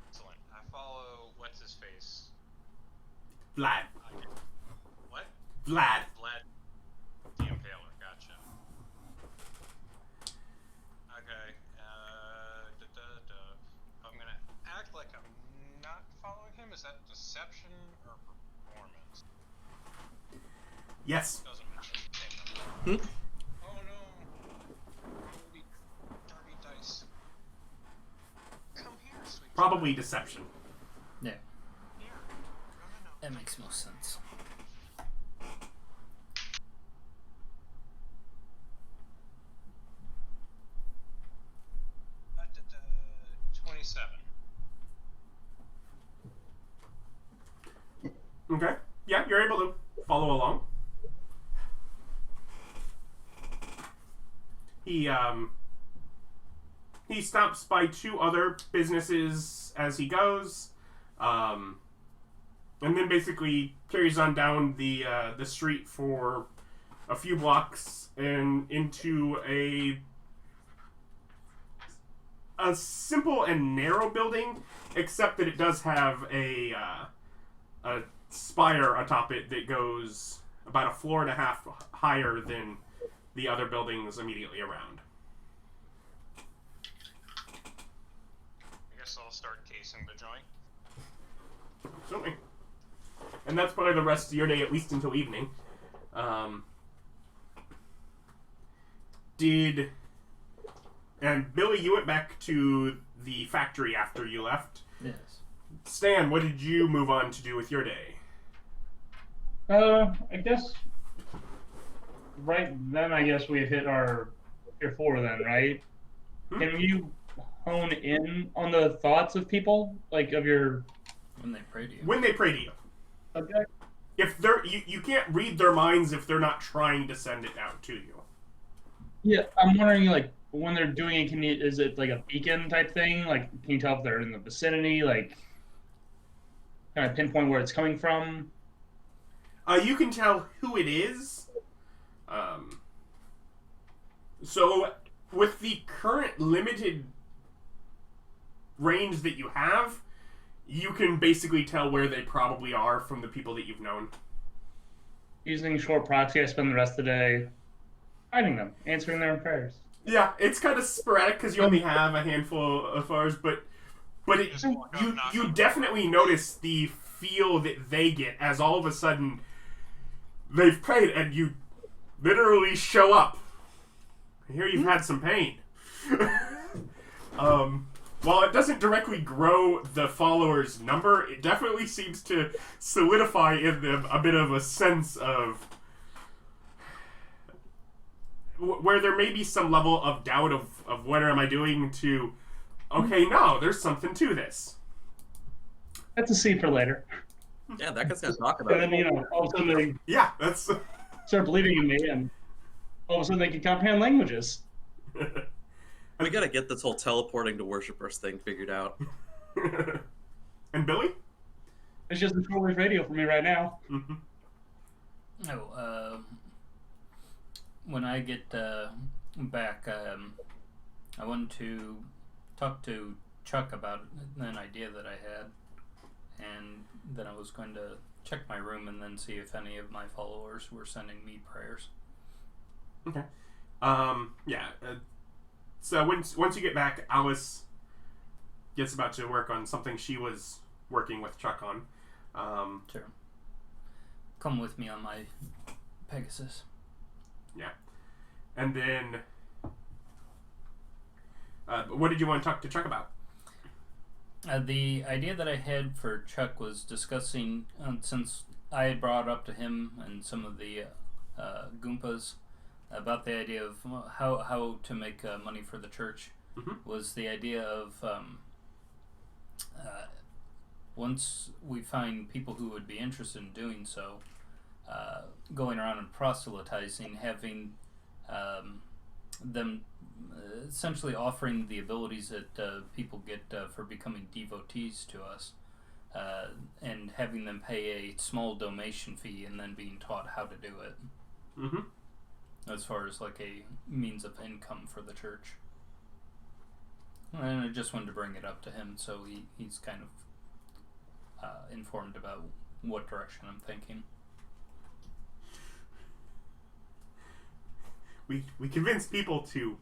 Excellent. I follow, what's his face? Vlad. What? Vlad. Vlad the Impaler, gotcha. Okay, I'm gonna act like I'm not following him. Is that deception or performance? Yes. Doesn't matter. Oh no. Holy dirty dice. Come here, sweet. Probably deception. Yeah, Here. No. that makes most sense. Uh, 27. Okay. Yeah, you're able to follow along. He stops by 2 other businesses as he goes, and then basically carries on down the street for a few blocks and into a simple and narrow building, except that it does have a spire atop it that goes about 1.5 floors higher than the other buildings immediately around. I guess I'll start casing the joint. Certainly. And that's probably the rest of your day, at least until evening. And Billy, you went back to the factory after you left. Yes. Stan, what did you move on to do with your day? I guess right then, I guess we hit our tier 4 then, right? Can you hone in on the thoughts of people, like of your When they pray to you. When they pray to you. subject? If they're you can't read their minds if they're not trying to send it out to you. Yeah, I'm wondering, like, when they're doing it, is it like a beacon type thing? Like, can you tell if they're in the vicinity? Like, kind of pinpoint where it's coming from? You can tell who it is. So, with the current limited range that you have, you can basically tell where they probably are from the people that you've known. Using short proxy, I spend the rest of the day hiding them, answering their prayers. Yeah, it's kind of sporadic because you only have a handful of ours, but Just walk up, knock you on the definitely notice the feel that they get as all of a sudden they've prayed and you literally show up. I hear you've had some pain. While it doesn't directly grow the followers' number, it definitely seems to solidify in them a bit of a sense of where there may be some level of doubt of what am I doing to, okay, no, there's something to this. That's a C for later. Yeah, that guy's gonna talk about And then, it. you know, all of a sudden they Yeah, that's... start believing in me, and all of a sudden they can comprehend languages. We gotta get this whole teleporting to worshippers thing figured out. And Billy? It's just a shortwave radio for me right now. Mm-hmm. Oh, when I get back, I wanted to talk to Chuck about an idea that I had, and then I was going to check my room and then see if any of my followers were sending me prayers. Okay. Yeah. So once you get back, Alice gets about to work on something she was working with Chuck on. Sure. Come with me on my Pegasus. Yeah. And then, what did you want to talk to Chuck about? The idea that I had for Chuck was discussing, since I had brought up to him and some of the Goompas about the idea of how to make money for the church, was the idea of once we find people who would be interested in doing so, going around and proselytizing, having them essentially offering the abilities that people get for becoming devotees to us, and having them pay a small donation fee and then being taught how to do it. As far as like a means of income for the church. And I just wanted to bring it up to him so he's kind of informed about what direction I'm thinking. We convince people to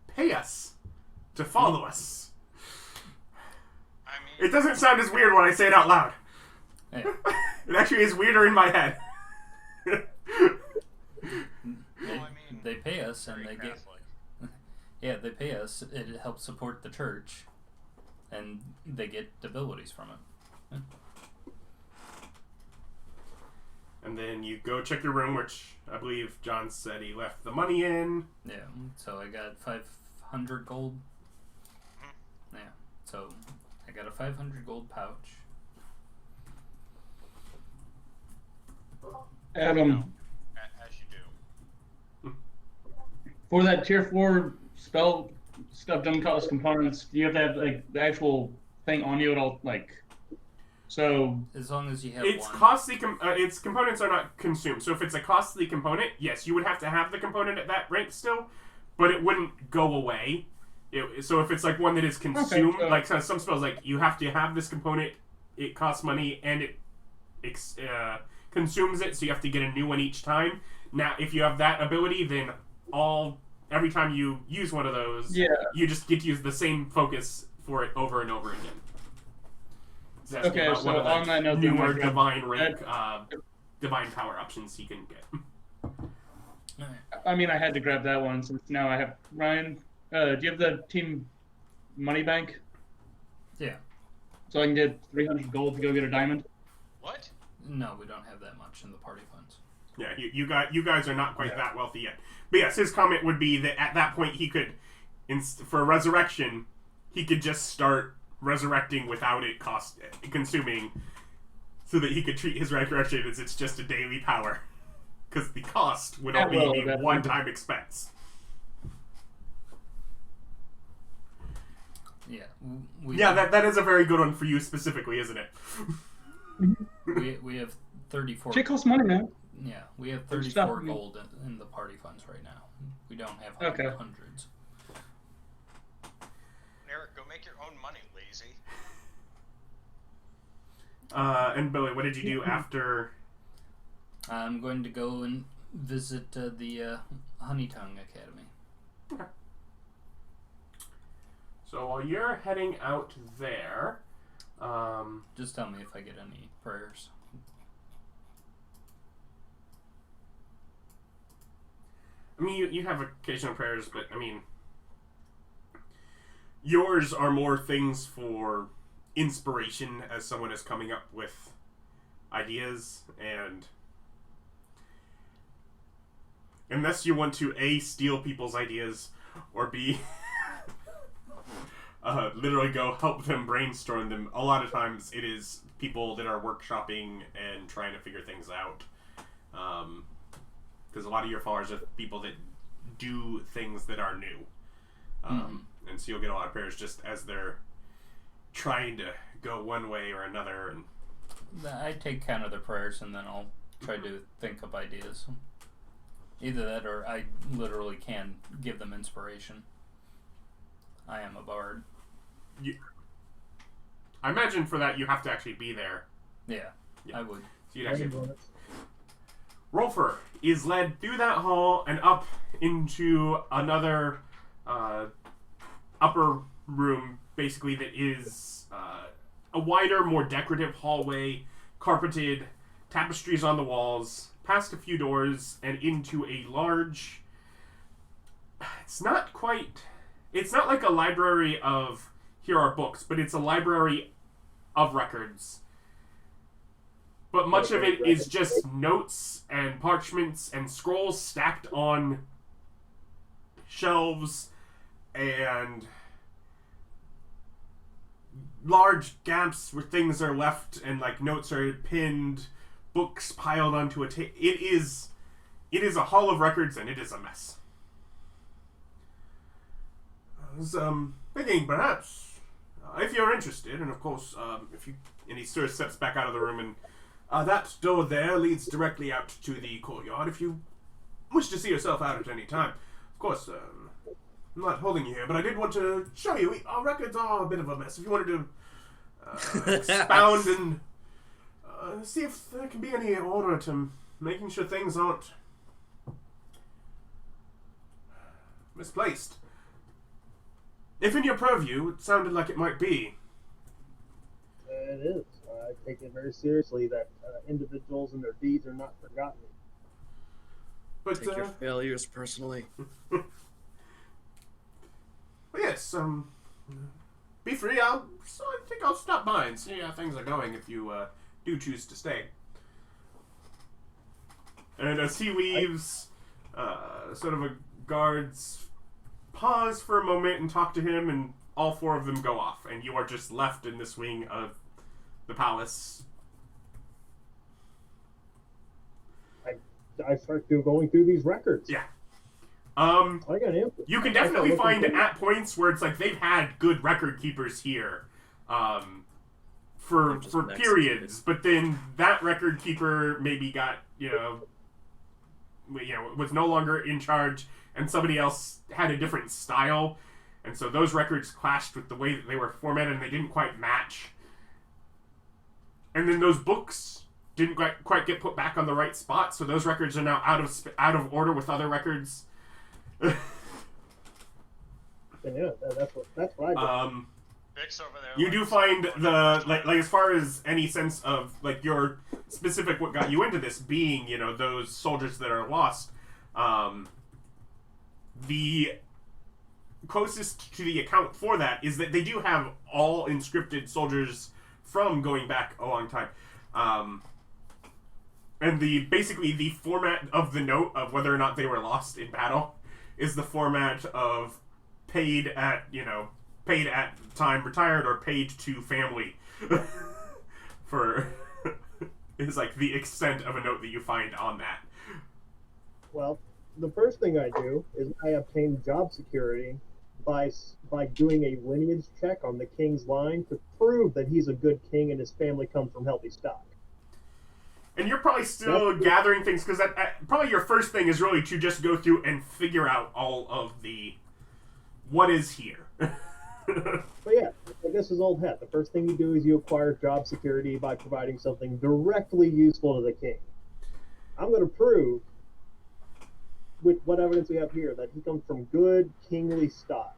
pay us to follow us. I mean, It doesn't sound as weird when I say it out loud. Yeah. It actually is weirder in my head. They pay us and they get... Catholic. Yeah, they pay us. It helps support the church. And they get abilities from it. And then you go check your room, which I believe John said he left the money in. Yeah, so I got 500 gold. Yeah, so I got a 500 gold pouch. Adam, As you do. for that tier 4 spell stuff doesn't cost components, you have to have like the actual thing on you at all, like, so As long as you have It's one. costly. Its components are not consumed. So if it's a costly component, yes, you would have to have the component at that rank still, but it wouldn't go away. So if it's like one that is consumed, so- like some spells, like you have to have this component, it costs money and it consumes it, so you have to get a new one each time. Now, if you have that ability, then every time you use one of those, Yeah. you just get to use the same focus for it over and over again. So that's Okay, about so one of the on that note, then, newer like, divine rank, divine power options you can get. Alright. I mean, I had to grab that one since now I have Ryan. Do you have the team money bank? Yeah. So I can get 300 gold to go get a diamond? What? No, we don't have that much in the party funds. Yeah, you guys are not quite that wealthy yet. But yes, his comment would be that at that point he could, for resurrection, he could just start resurrecting without it consuming, so that he could treat his resurrection as it's just a daily power, because the cost would only be a one-time expense. Yeah. That is a very good one for you specifically, isn't it? We have 34. Shit costs money, man. Yeah, we have Good 34 stuff. gold in the party funds right now. We don't have Okay. hundreds. Eric, go make your own money, lazy. And Billy, what did you do after? I'm going to go and visit the Honeytongue Academy. Okay. So while you're heading out there, Just tell me if I get any prayers. I mean, you have occasional prayers, but I mean, yours are more things for inspiration as someone is coming up with ideas, and unless you want to A, steal people's ideas, or B, literally go help them brainstorm them, a lot of times it is people that are workshopping and trying to figure things out. Because a lot of your followers are people that do things that are new. And so you'll get a lot of prayers just as they're trying to go one way or another. And I take count of the prayers and then I'll try to think up ideas. Either that or I literally can give them inspiration. I am a bard. I imagine for that you have to actually be there. Yeah, Yeah. I would. So you'd actually... Rolfur is led through that hall and up into another upper room basically that is a wider, more decorative hallway, carpeted, tapestries on the walls, past a few doors, and into a large... It's not like a library of, here are books, but it's a library of records. But much of it is just notes and parchments and scrolls stacked on shelves and large gaps where things are left and like notes are pinned, books piled onto a table. It is a hall of records, and it is a mess. I was thinking perhaps if you're interested, and of course and he sort of steps back out of the room, and that door there leads directly out to the courtyard. If you wish to see yourself out at any time, of course. I'm not holding you here, but I did want to show you. Our records are a bit of a mess. If you wanted to expound and see if there can be any order to making sure things aren't misplaced. If in your purview, it sounded like it might be. It is. I take it very seriously that individuals and their deeds are not forgotten. But Take your failures personally. Well, yes, be free. I think I'll stop by and see how things are going if you do choose to stay. And as he leaves, sort of a guards pause for a moment and talk to him, and all four of them go off, and you are just left in this wing of the palace. I start going through these records. Yeah. I got an answer. You can definitely find at points where it's like they've had good record keepers here for periods, but then that record keeper maybe got, was no longer in charge, and somebody else had a different style, and so those records clashed with the way that they were formatted, and they didn't quite match. And then those books didn't quite get put back on the right spot, so those records are now out of order with other records. Yeah, that's what I do. Vic's over there. You do find the like as far as any sense of like your specific what got you into this being, those soldiers that are lost. The closest to the account for that is that they do have all inscripted soldiers from going back a long time. And basically the format of the note of whether or not they were lost in battle is the format of paid at time, retired, or paid to family. For is like the extent of a note that you find on that. Well, the first thing I do is I obtain job security by doing a lineage check on the king's line to prove that he's a good king and his family comes from healthy stock. And you're probably still gathering things, because probably your first thing is really to just go through and figure out all of what is here. But yeah, this is old hat. The first thing you do is you acquire job security by providing something directly useful to the king. I'm going to prove, with what evidence we have here, that he comes from good kingly stock.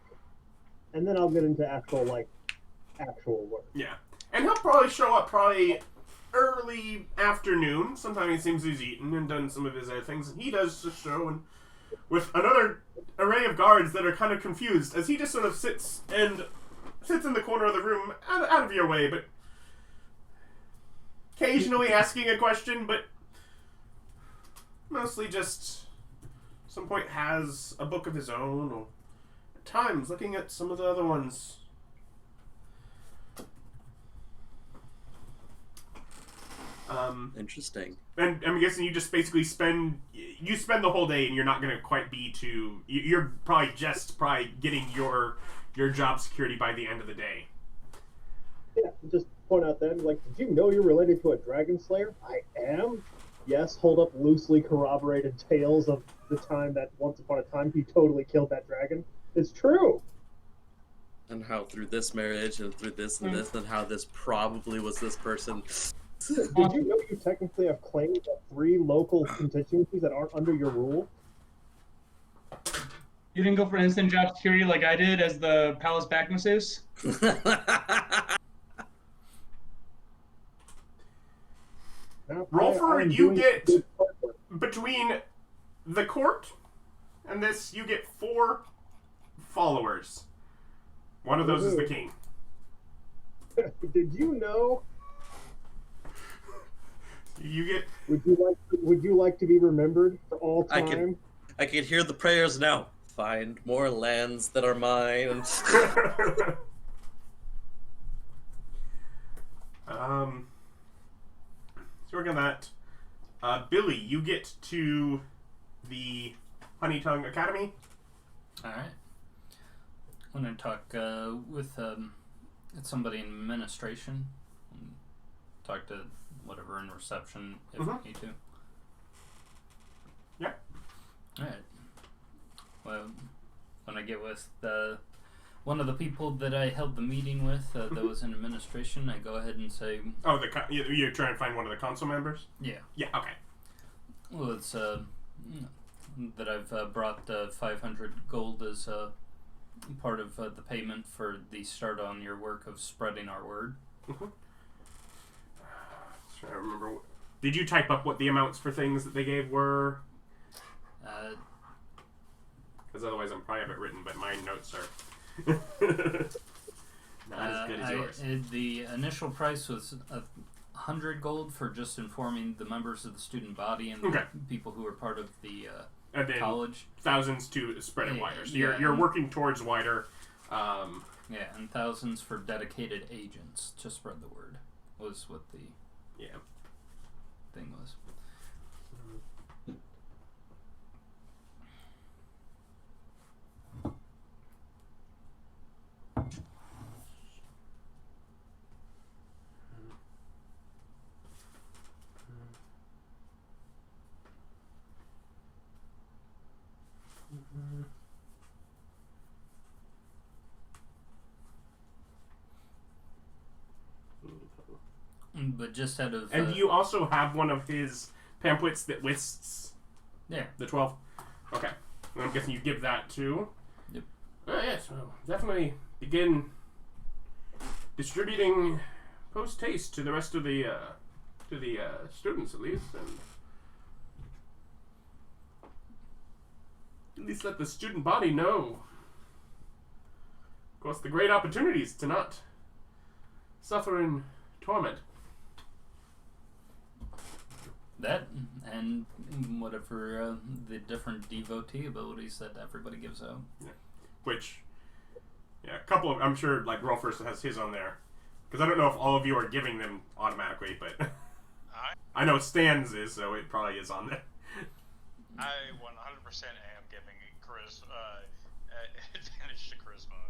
And then I'll get into actual work. Yeah. And he'll probably show up early afternoon. Sometimes it seems he's eaten and done some of his other things, and he does the show, and with another array of guards that are kind of confused as he just sort of sits in the corner of the room, out of your way, but occasionally asking a question, but mostly just some point has a book of his own, or at times looking at some of the other ones. Interesting. And I'm guessing you just basically spend the whole day, and you're not going to quite be too... You're probably getting your job security by the end of the day. Yeah, just point out that, like, did you know you're related to a dragon slayer? I am. Yes, hold up loosely corroborated tales of the time that once upon a time he totally killed that dragon. It's true. And how through this marriage and through this and this, and how this probably was this person. Did you know you technically have claims of 3 local constituencies that aren't under your rule? You didn't go for instant job security like I did as the palace back masseuse? Now, Rolfur, I'm you doing get good work. between the court and this, you get 4 followers. One of those is the king. Did you know? You get. Would you like to be remembered for all I time? I can hear the prayers now. Find more lands that are mine. So working on that. Billy, you get to the Honey Tongue Academy. Alright. I'm going to talk with somebody in administration. Talk to whatever in reception if I need to. Yeah. Alright. Well, when I get with one of the people that I held the meeting with that was in administration, I go ahead and say... Oh, you're trying to find one of the council members? Yeah. Yeah, okay. Well, it's that I've brought 500 gold as part of the payment for the start on your work of spreading our word. I remember. Did you type up what the amounts for things that they gave were? Because otherwise, I probably have it written, but my notes are not as good as yours. The initial price was 100 gold for just informing the members of the student body and the people who were part of the and then college. Thousands to spread it wider. So Yeah, you're working towards wider. Yeah, and thousands for dedicated agents to spread the word was what the thing was. But just out of... And do you also have one of his pamphlets that lists the 12? Okay. I'm guessing you give that to... Yep. Yes, well, definitely begin distributing post-haste to the rest of the students, at least, and at least let the student body know, of course, the great opportunities to not suffer in torment. That, and whatever the different devotee abilities that everybody gives out. Yeah. Which, a couple of, I'm sure, like, Rolfur has his on there. Because I don't know if all of you are giving them automatically, but I know Stan's is, so it probably is on there. I 100% am giving advantage to charisma.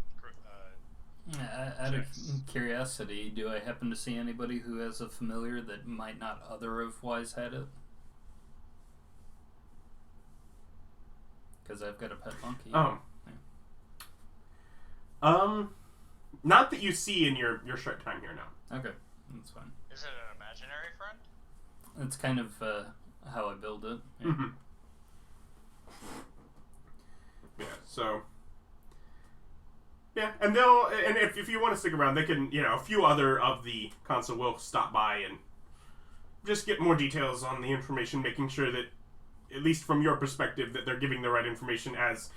Out of curiosity, do I happen to see anybody who has a familiar that might not otherwise had it? Because I've got a pet monkey. Not that you see in your short time here now. Okay, that's fine. Is it an imaginary friend? That's kind of how I build it. Yeah. Mm-hmm. Yeah, so... Yeah, and they'll... And if you want to stick around, they can, a few other of the council will stop by and just get more details on the information, making sure that, at least from your perspective, that they're giving the right information as...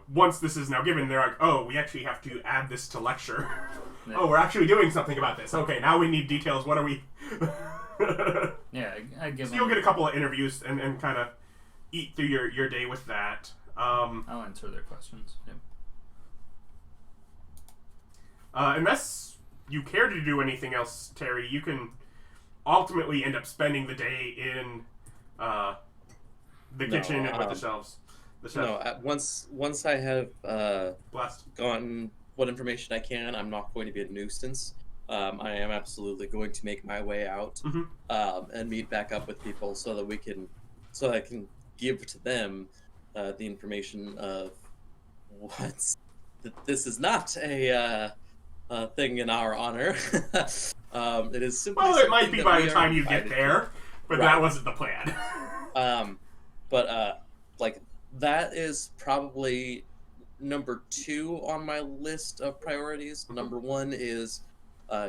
once this is now given, they're like, oh, we actually have to add this to lecture. Yeah. Oh, we're actually doing something about this. Okay, now we need details. What are we... Yeah, I give So you'll get a couple of interviews and kind of eat through your day with that. I'll answer their questions. Yep. Unless you care to do anything else, Terry, you can ultimately end up spending the day in the kitchen and with the shelves. Once I have Blessed. gotten what information I can, I'm not going to be a nuisance. I am absolutely going to make my way out and meet back up with people so that I can give to them the information of that this is not a thing in our honor. It is simply. Well, it might be by the time you get there, but that wasn't the plan. But that is probably number 2 on my list of priorities. Number 1 is,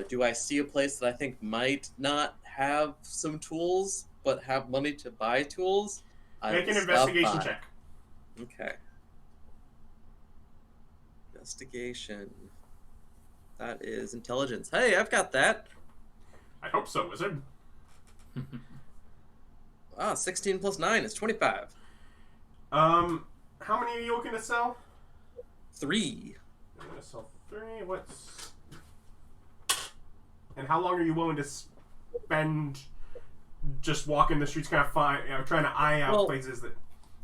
do I see a place that I think might not have some tools, but have money to buy tools? Make an investigation check. Okay. Investigation. That is intelligence. Hey, I've got that. I hope so, wizard. 16 plus 9 is 25. How many are you looking to sell? 3. I'm gonna sell 3. What's... And how long are you willing to spend just walking the streets, kind of trying to eye out places that...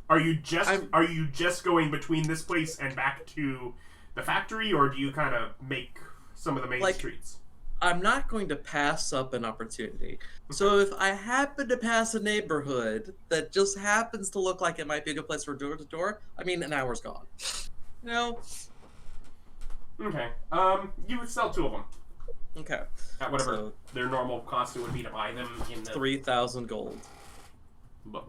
Are you just going between this place and back to the factory, or do you kind of make some of the main streets? I'm not going to pass up an opportunity. So if I happen to pass a neighborhood that just happens to look like it might be a good place for door to door, I mean, an hour's gone. You know? Okay. You would sell 2 of them. Okay. At whatever their normal cost it would be to buy them in the... 3,000 gold. Whoa.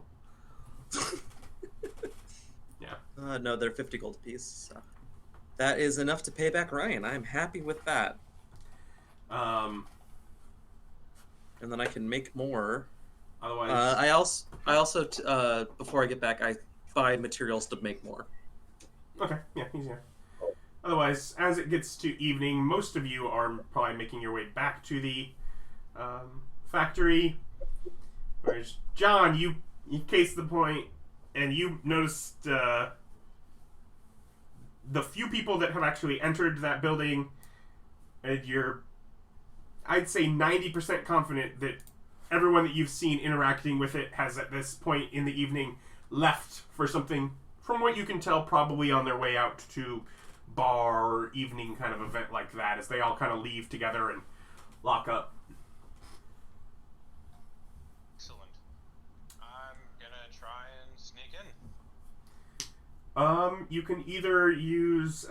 Yeah. No, they're 50 gold apiece. So. That is enough to pay back Ryan. I'm happy with that. And then I can make more. Otherwise, I also before I get back, I buy materials to make more. Okay, yeah, easier. Otherwise, as it gets to evening, most of you are probably making your way back to the factory. Whereas John, you case the point, and you noticed the few people that have actually entered that building, and you're, I'd say 90% confident that everyone that you've seen interacting with it has at this point in the evening left for something, from what you can tell, probably on their way out to bar or evening kind of event like that, as they all kind of leave together and lock up. Excellent. I'm gonna try and sneak in. You can either use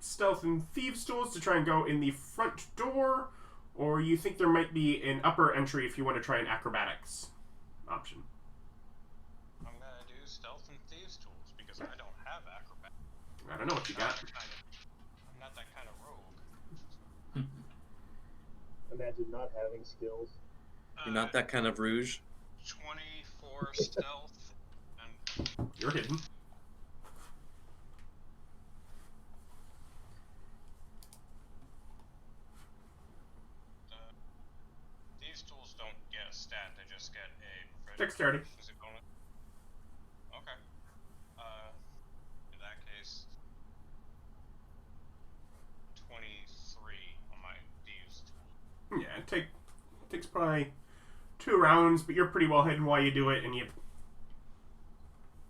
stealth and thieves tools to try and go in the front door, or you think there might be an upper entry if you want to try an acrobatics option. I'm gonna do stealth and thieves tools because I don't have acrobatics. I don't know what you got. I'm not that kind of rogue. Imagine not having skills. You're not that kind of rouge. 24 stealth and You're hidden. these tools don't get a stat; they just get a Dexterity. physical bonus. Okay. In that case, 23 on my thieves tool. Yeah, it takes probably 2 rounds, but you're pretty well hidden while you do it, and you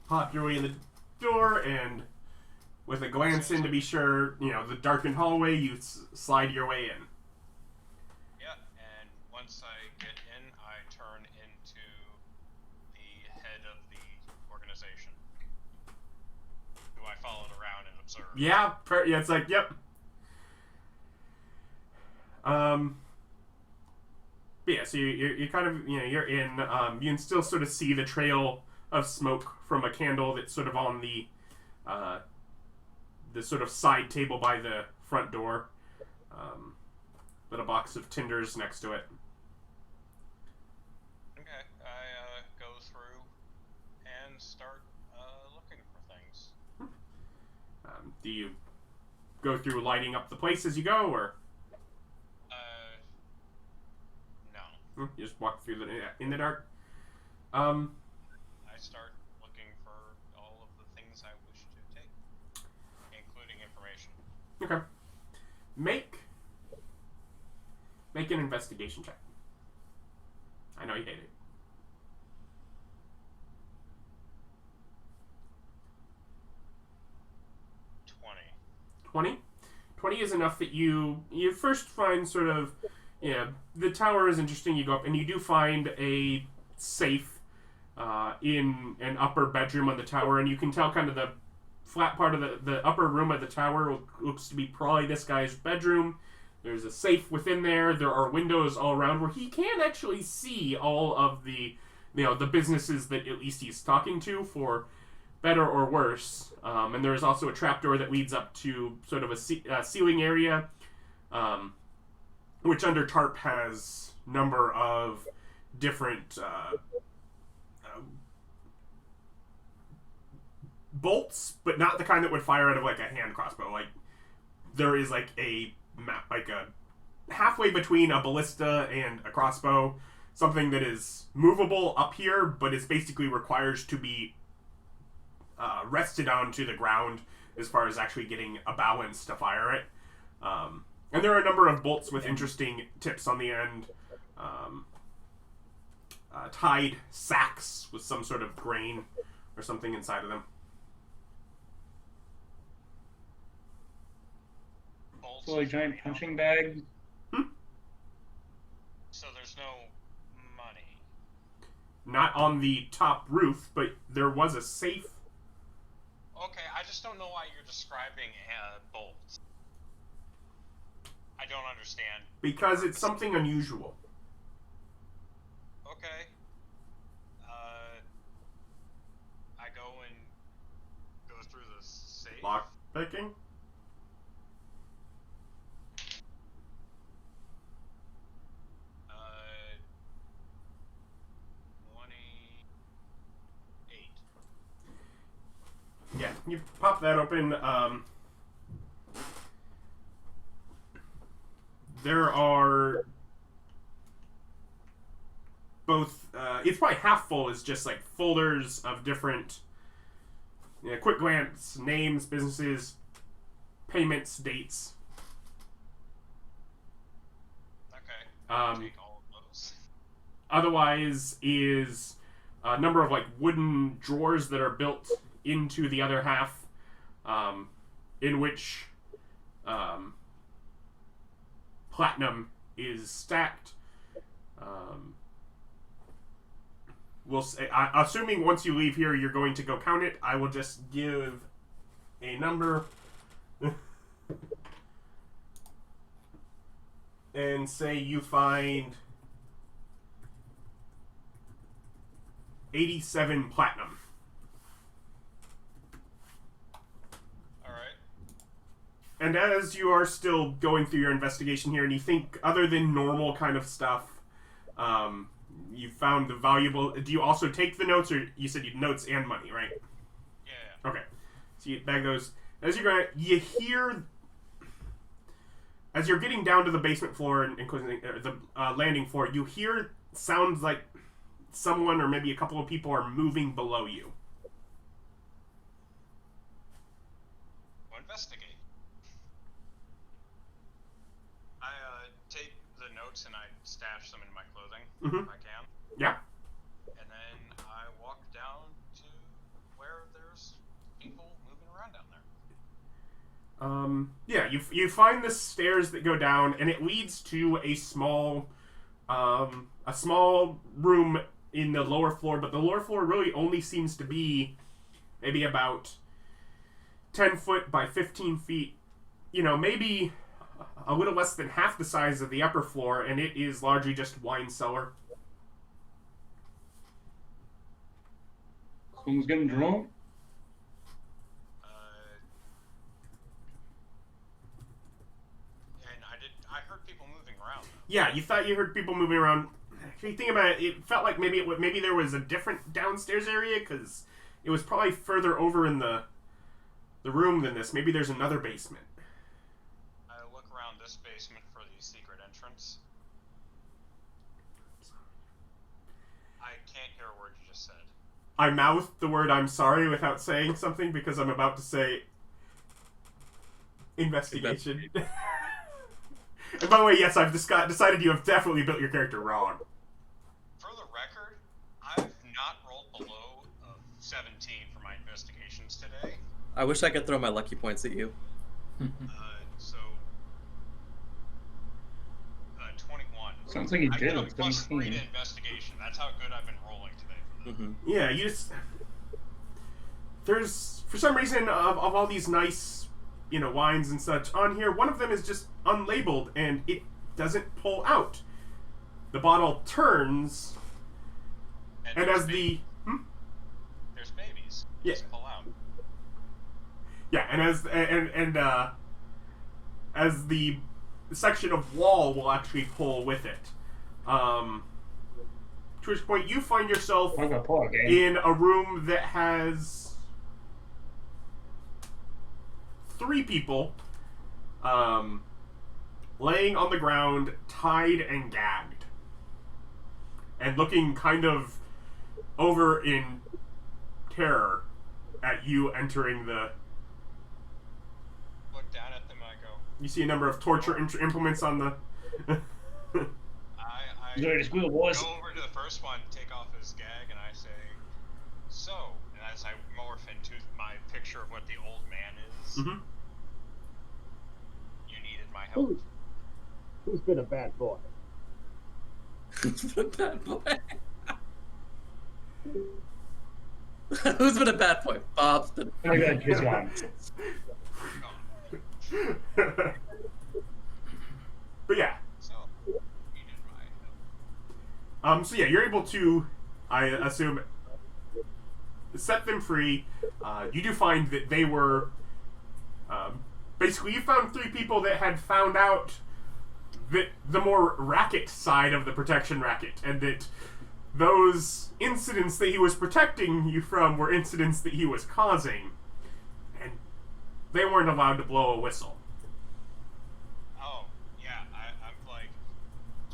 pop your way in the door, and with a glance in to be sure, the darkened hallway, you slide your way in. Yeah, and once I get in, I turn into the head of the organization. Do I follow it around and observe? Yeah, it's like, yep. But yeah, so you're kind of, you're in, you can still sort of see the trail of smoke from a candle that's sort of on the sort of side table by the front door. With a box of tinders next to it. Okay, I go through and start looking for things. Do you go through lighting up the place as you go, or No. you just walk through in the dark? I start looking for all of the things I wish to take, including information. Okay. Make an investigation check. I know you hate it. 20? 20 is enough that you first find sort of, the tower is interesting. You go up and you do find a safe in an upper bedroom on the tower, and you can tell kind of the flat part of the upper room of the tower looks to be probably this guy's bedroom. There's a safe within there. There are windows all around where he can actually see all of the the businesses that at least he's talking to, for better or worse. And there is also a trapdoor that leads up to sort of a ceiling area, which under tarp has number of different bolts, but not the kind that would fire out of like a hand crossbow. Like there is like a halfway between a ballista and a crossbow, something that is movable up here, but is basically requires to be rested onto the ground as far as actually getting a balance to fire it. And there are a number of bolts with interesting tips on the end. Tied sacks with some sort of grain or something inside of them. So like giant punching bags. So there's no money. Not on the top roof, but there was a safe. Okay, I just don't know why you're describing bolts. I don't understand. Because it's something unusual. Okay. I go and go through the safe. Lock picking? Uh, 28. Yeah, you pop that open. There are both, it's probably half full, is just like folders of different, quick glance, names, businesses, payments, dates. Okay. I'll take all of those. Otherwise is a number of like wooden drawers that are built into the other half, in which platinum is stacked. We'll say, assuming once you leave here you're going to go count it, I will just give a number and say you find 87 platinum. Alright. And as you are still going through your investigation here, and you think other than normal kind of stuff, you found the valuable... Do you also take the notes, or you said you notes and money, right? Yeah. Okay. So you bag those. As you're going, you hear... As you're getting down to the basement floor, including the landing floor, you hear sounds like someone or maybe a couple of people are moving below you. We'll investigate. I take the notes and I stash them in my clothing if I can. Yeah. And then I walk down to where there's people moving around down there. Yeah, you find the stairs that go down, and it leads to a small room in the lower floor, but the lower floor really only seems to be maybe about 10 foot by 15 feet, maybe a little less than half the size of the upper floor, and it is largely just wine cellar. Someone's getting drunk. And I heard people moving around. Yeah, you thought you heard people moving around. If you think about it, it felt like maybe there was a different downstairs area, because it was probably further over in the room than this. Maybe there's another basement. I look around this basement for the secret entrance. I can't hear a word you just said. I mouthed the word "I'm sorry" without saying something because I'm about to say investigation. And by the way, yes, I've decided you have definitely built your character wrong. For the record, I've not rolled below 17 for my investigations today. I wish I could throw my lucky points at you. So 21. Sounds like you I did. get a plus 3 17. to investigation. That's how good I've been rolling today. Yeah, you just... There's, for some reason, of all these nice, wines and such on here, one of them is just unlabeled, and it doesn't pull out. The bottle turns, And there's as the there's babies. Yeah. Just pull out. yeah, and as the section of wall will actually pull with it. To which point you find yourself I'm gonna pull again. in a room that has 3 people laying on the ground, tied and gagged, and looking kind of over in terror at you entering the... Look down at them. I go. You see a number of torture implements on the... I Ready to squeal, boys. go over to the first one, take off his gag, and I say, "So," and as I morph into my picture of what the old man is, Mhm. you needed my help. Who's been a bad boy? Who's been a bad boy? Who's been a bad boy? Bob's been. Oh my god, he's gone. But yeah. So, you needed my help. So yeah, you're able to, I assume, set them free. You do find that they were, basically you found 3 people that had found out that the more racket side of the protection racket, and that those incidents that he was protecting you from were incidents that he was causing, and they weren't allowed to blow a whistle. Oh, yeah, I'm like,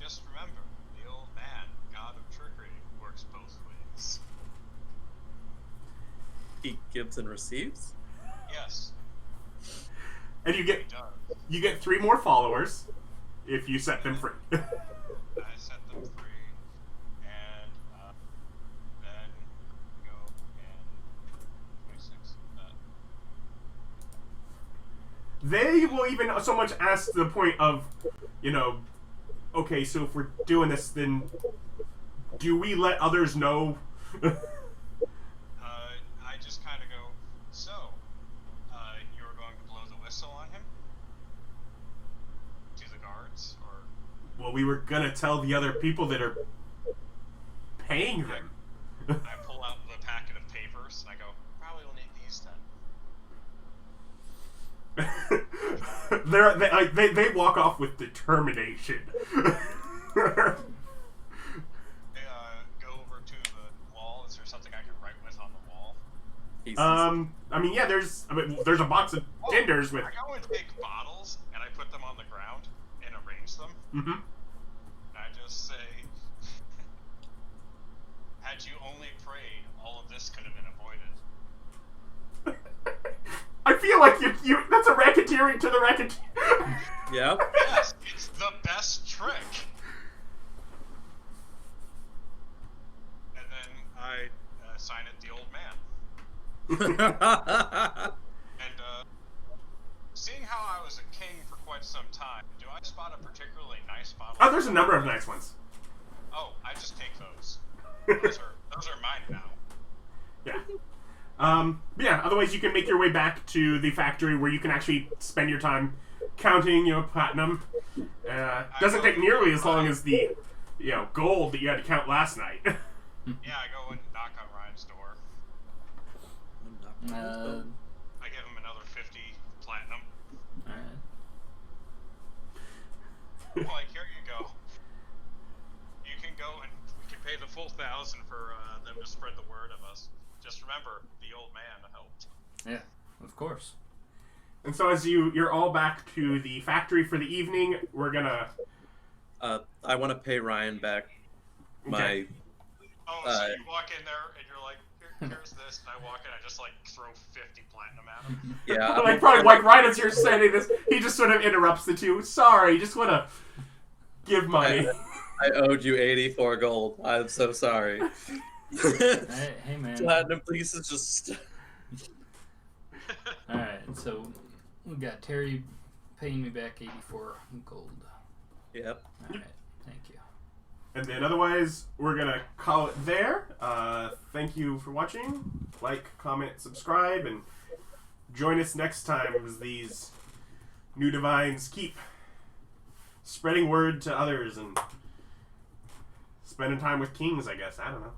just remember, the old man, god of trickery, works both ways. He gives and receives. Yes, And you he get does. 3 more followers if you set them free. I set them free, and then go and 26. They will even so much ask the point of, okay, so if we're doing this, then do we let others know? I just kind of go, so, you were going to blow the whistle on him? To the guards, or? Well, we were gonna tell the other people that are paying them. I pull out the packet of papers, and I go, probably will need these then. they walk off with determination. Go over to the wall. Is there something I can write with on the wall? There's a box of tenders with. I go and take bottles, and I put them on the ground and arrange them. Mm-hmm. And I just say, had you only prayed, all of this could have been avoided. I feel like you that's a racketeering to the racketeer. Yeah. Yes, it's the best trick. And then I sign it the old man. And seeing how I was a king for quite some time, do I spot a particularly nice bottle? Oh, there's a number of nice ones. Oh, I just take those. Those are mine now. Yeah. But yeah, otherwise you can make your way back to the factory where you can actually spend your time counting, platinum. Doesn't take nearly as long as the, gold that you had to count last night. Yeah, I go and knock on Ryan's door. I give him another 50 platinum. Alright. I'm like, here you go. You can go and we can pay the full 1,000 for them to spread the word of us. Just remember, the old man helped. Yeah, of course. And so as you're all back to the factory for the evening, we're gonna... I want to pay Ryan back my... Okay. Oh, so you walk in there and you're like, here's this, and I walk in, I just like throw 50 platinum at him. Yeah. like probably like right as you're saying this, he just sort of interrupts the two. Sorry, just want to give money. I owed you 84 gold. I'm so sorry. Hey man. Platinum pieces just... Alright, so we got Terry paying me back 84 gold. Yep. Alright, thank you. And then otherwise, we're going to call it there. Thank you for watching. Like, comment, subscribe, and join us next time as these new divines keep spreading word to others and spending time with kings, I guess. I don't know.